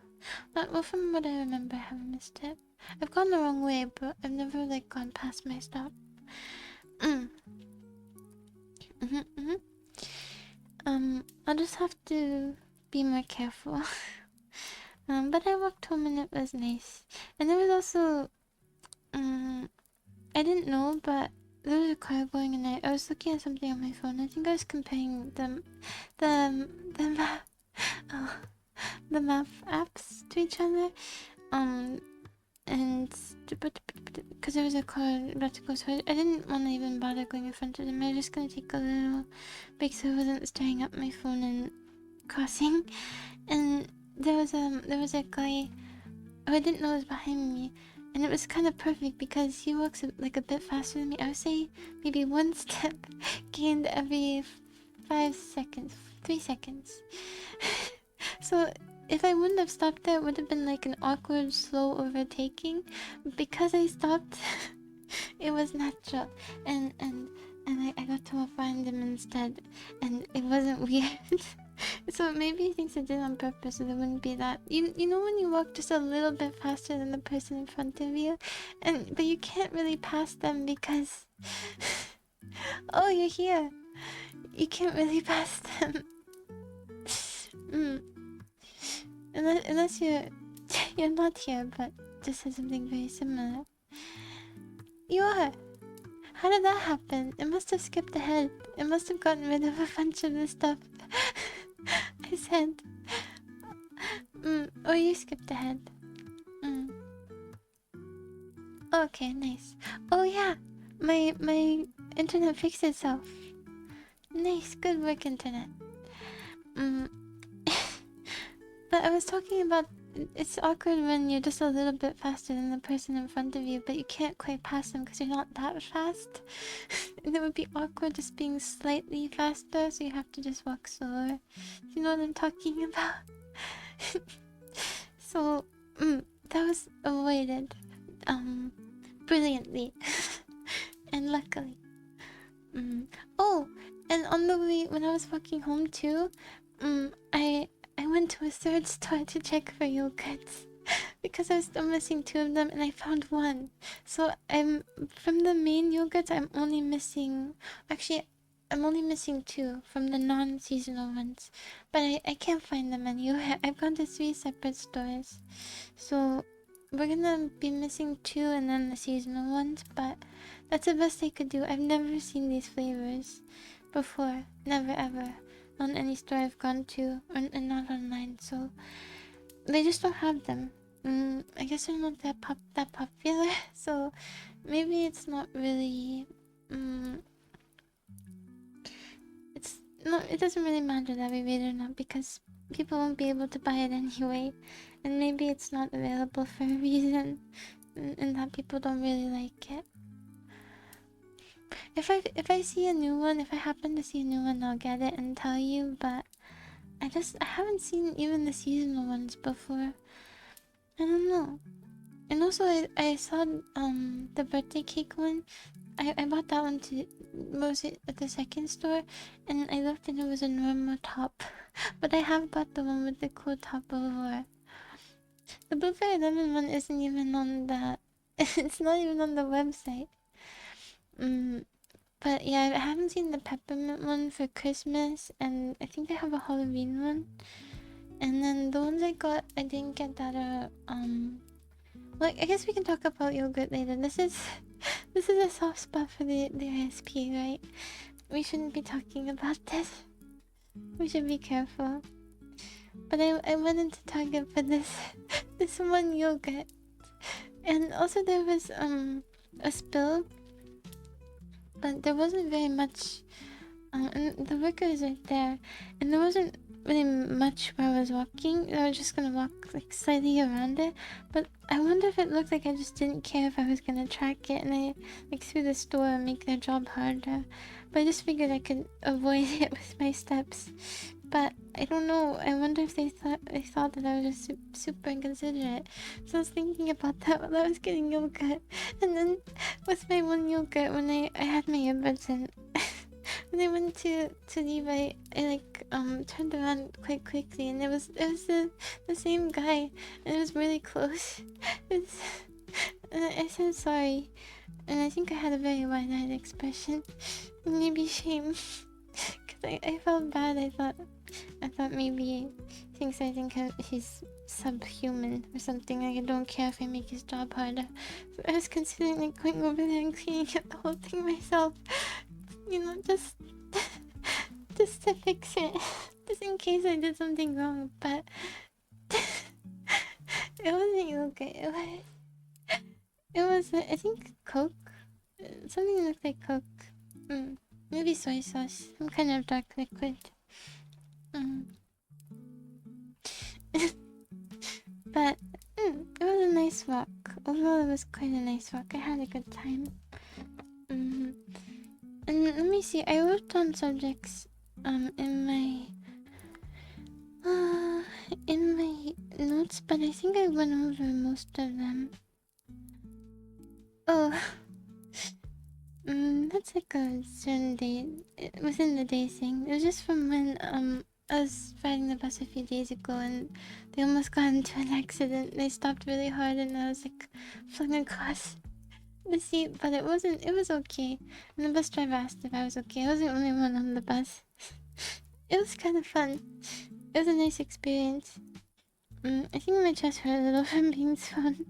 Well, from what I remember, I haven't missed it. I've gone the wrong way, but I've never like gone past my stop. I'll just have to be more careful. But I walked home and it was nice. And there was also, I didn't know, but there was a car going and I was looking at something on my phone. I think I was comparing the map, the map apps to each other. And because there was a car about to go, so I didn't want to even bother going in front of them. I was just gonna take a little break so I wasn't staring at my phone and crossing. And there was a guy who I didn't know was behind me, and it was kind of perfect because he walks like a bit faster than me. I would say maybe one step gained every 5 seconds, 3 seconds. So if I wouldn't have stopped there, it would have been like an awkward, slow overtaking. Because I stopped, it was natural, and I got to find him instead, and it wasn't weird. So maybe he thinks I did it on purpose, so there wouldn't be that. You know when you walk just a little bit faster than the person in front of you, but you can't really pass them because oh, you're here. You can't really pass them. Unless you're not here, but just said something very similar. You are. How did that happen? It must have skipped ahead. It must have gotten rid of a bunch of the stuff I said. Or you skipped ahead. Okay, nice. Oh yeah, my internet fixed itself. Nice, good work, internet. But I was talking about it's awkward when you're just a little bit faster than the person in front of you, but you can't quite pass them because you're not that fast. And it would be awkward just being slightly faster, so you have to just walk slower. You know what I'm talking about? So, that was avoided, brilliantly. And luckily. Oh, and on the way, when I was walking home too, I went to a third store to check for yogurts. Because I was still missing 2 of them and I found 1. So I'm from the main yogurts I'm only missing, actually I'm only missing 2 from the non-seasonal ones. But I can't find them anywhere. I've gone to 3 separate stores. So we're gonna be missing 2 and then the seasonal ones, but that's the best they could do. I've never seen these flavors before. Never ever. On any store I've gone to, and not online, so they just don't have them. I guess they're not that popular, so maybe it's not really. It's not. It doesn't really matter that we read it or not because people won't be able to buy it anyway, and maybe it's not available for a reason, and that people don't really like it. If I see a new one, if I happen to see a new one, I'll get it and tell you. But I haven't seen even the seasonal ones before. I don't know. And also I saw the birthday cake one. I bought that one to, was it at the second store, and I looked and it was a normal top. But I have bought the one with the cool top before. The blueberry lemon one isn't even on the it's not even on the website. But yeah, I haven't seen the peppermint one for Christmas, and I think they have a Halloween one. And then the ones I got, I didn't get that like, I guess we can talk about yogurt later. This is a soft spot for the ISP, right? We shouldn't be talking about this. We should be careful. But I went into Target for this this one yogurt. And also there was a spill, but there wasn't very much, and the workers are there, and there wasn't really much where I was walking. I was just gonna walk like slightly around it, but I wonder if it looked like I just didn't care if I was gonna track it, and I like threw the store and make their job harder. But I just figured I could avoid it with my steps. But I don't know. I wonder if they thought that I was just super inconsiderate. So I was thinking about that while I was getting yogurt, and then with my one yogurt when I had my earbuds in. When I went to leave, I like turned around quite quickly, and it was the same guy, and it was really close. And I said sorry, and I think I had a very wide-eyed expression, maybe shame, because I felt bad. I thought maybe he thinks I think he's subhuman or something. Like I don't care if I make his job harder. So I was considering like going over there and cleaning up the whole thing myself. You know, just to fix it, just in case I did something wrong. But it wasn't yogurt. It was I think Coke. Something that looked like Coke. Maybe soy sauce. Some kind of dark liquid. But it was a nice walk. Overall, it was quite a nice walk. I had a good time. And let me see. I wrote down subjects in my notes, but I think I went over most of them. Oh, that's like a certain day within the day thing. It was just from when I was riding the bus a few days ago, and they almost got into an accident. They stopped really hard, and I was like flung across the seat, but it wasn't. It was okay. And the bus driver asked if I was okay. I was the only one on the bus. It was kind of fun. It was a nice experience. I think my chest hurt a little from being thrown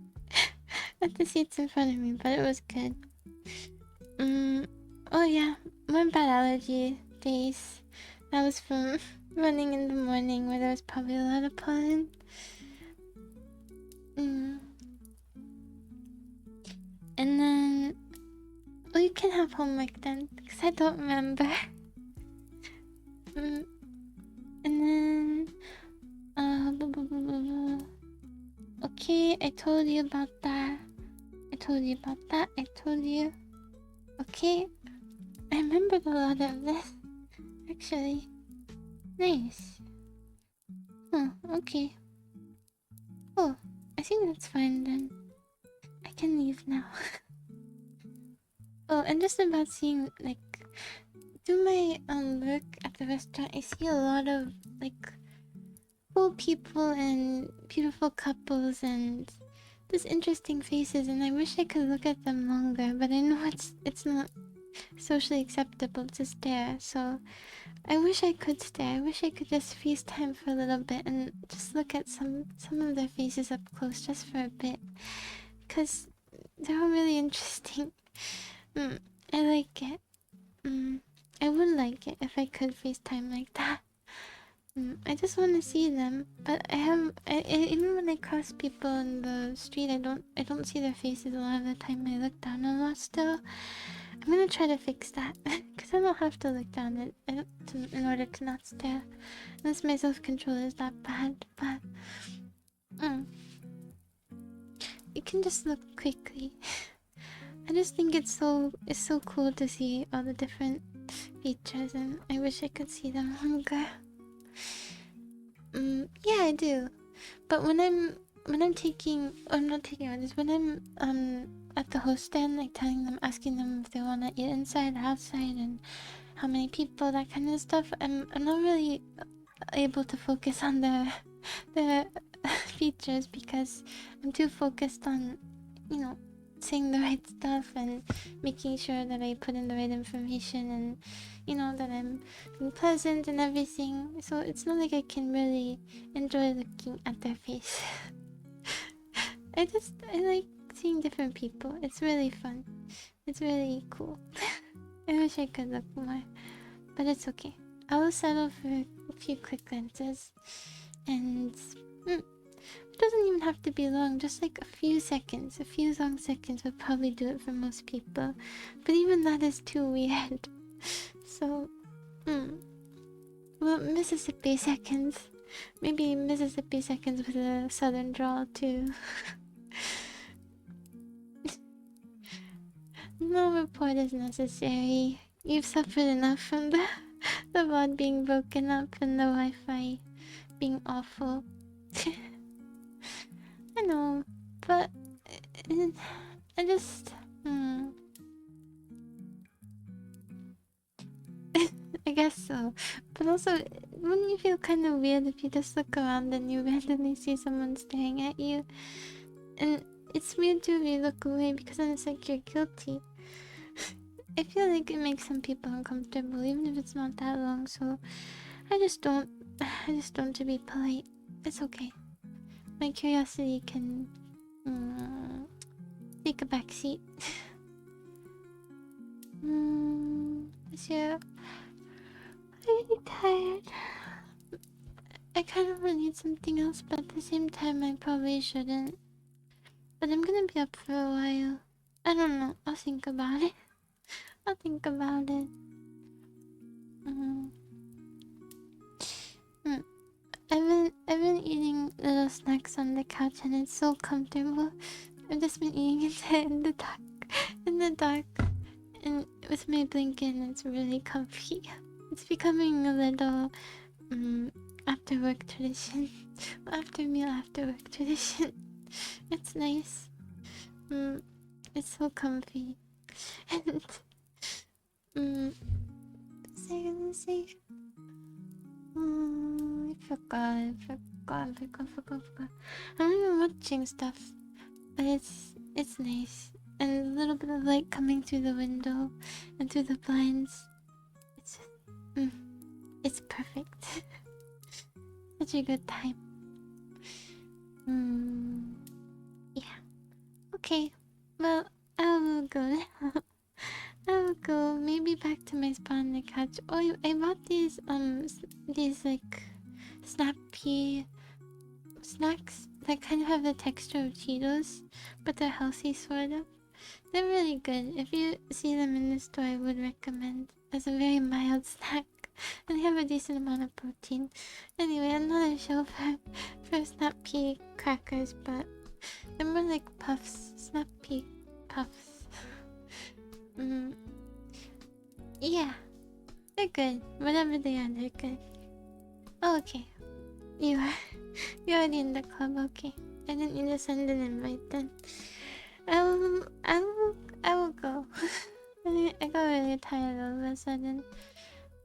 at the seats in front of me, but it was good. Oh yeah, more bad allergy days. That was from running in the morning where there was probably a lot of pollen. And then... Oh, you can have homework then, because I don't remember. And then... Blah, blah, blah, blah, blah. I told you about that. I told you about that. I told you. Okay. I remembered a lot of this. Actually. Nice. Oh, okay. Oh, I think that's fine then. I can leave now. Oh, and just about seeing, like, do my work at the restaurant, I see a lot of, like, cool people and beautiful couples and just interesting faces, and I wish I could look at them longer, but I know it's not socially acceptable to stare, so I wish I could stare. I wish I could just FaceTime for a little bit and just look at some of their faces up close just for a bit, because they're all really interesting. I like it. I would like it if I could FaceTime like that. I just want to see them, but even when I cross people in the street, I don't see their faces a lot of the time. I look down a lot still. I'm gonna try to fix that because I don't have to look down it in order to not stare. Unless my self-control is that bad, but you can just look quickly. I just think it's so cool to see all the different features, and I wish I could see them longer. Yeah, I do. But when I'm taking, I'm not taking orders. When I'm at the host stand, like asking them if they want to eat inside or outside, and how many people, that kind of stuff. I'm not really able to focus on the features because I'm too focused on, saying the right stuff and making sure that I put in the right information, and that I'm being pleasant and everything. So it's not like I can really enjoy looking at their face. I like seeing different people. It's really fun. It's really cool. I wish I could look more, but it's okay. I will settle for a few quick glances, and it doesn't even have to be long, just like a few seconds. A few long seconds would probably do it for most people, but even that is too weird. So, well, Mississippi seconds. Maybe Mississippi seconds with a southern drawl too. No report is necessary. You've suffered enough from the VOD being broken up and the Wi-Fi being awful. I know, but I just I guess so. But also, wouldn't you feel kind of weird if you just look around and you randomly see someone staring at you? And it's weird too if you look away because then it's like you're guilty. I feel like it makes some people uncomfortable, even if it's not that long. So I just don't to be polite. It's okay. My curiosity can take a back seat. Yeah. I'm really tired. I kind of need something else, but at the same time, I probably shouldn't. But I'm gonna be up for a while. I don't know. I'll think about it. I'll think about it. I've been eating little snacks on the couch, and it's so comfortable. I've just been eating it in the dark, and with my blanket, and it's really comfy. It's becoming a little after work tradition. After meal, after work tradition. It's nice. It's so comfy. And say. I forgot. I'm even watching stuff, but it's nice, and a little bit of light coming through the window and through the blinds. It's perfect. Such a good time. Yeah. Okay. Well, I will go now. I will go maybe back to my spot on the couch. Oh, I bought these like snappy snacks that kind of have the texture of Cheetos, but they're healthy sort of. They're really good. If you see them in the store, I would recommend as a very mild snack. And they have a decent amount of protein. Anyway, another show for snap pea crackers, but They're more like puffs, snappy puffs. Yeah, they're good. Whatever they are, they're good. Oh, okay. You're already in the club, okay. I didn't need to send an invite then. I will go. I got really tired all of a sudden.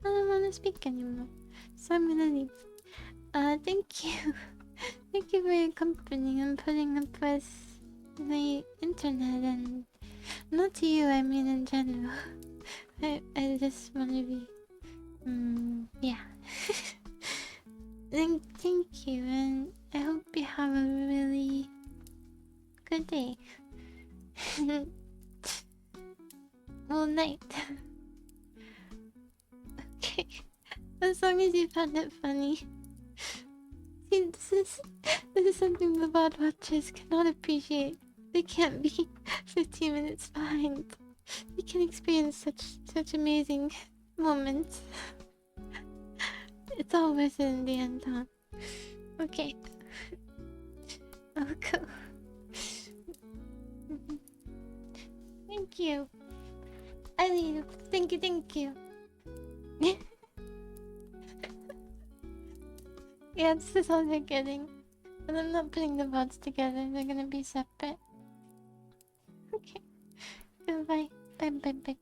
I don't want to speak anymore. So I'm gonna leave. Thank you. Thank you for your company and putting up with the internet, and not to you, I mean in general. I just wanna be yeah. Thank you, and I hope you have a really good day. Well, night. Okay. As long as you found it funny. See, this is something the bot watchers cannot appreciate. They can't be 15 minutes behind. They can experience such amazing moments. It's all worth it in the end, huh? Okay. I'll go. Thank you. I leave. Thank you. Yeah, this is all they're getting. But I'm not putting the bots together. They're gonna be separate. Okay. Goodbye. Bye.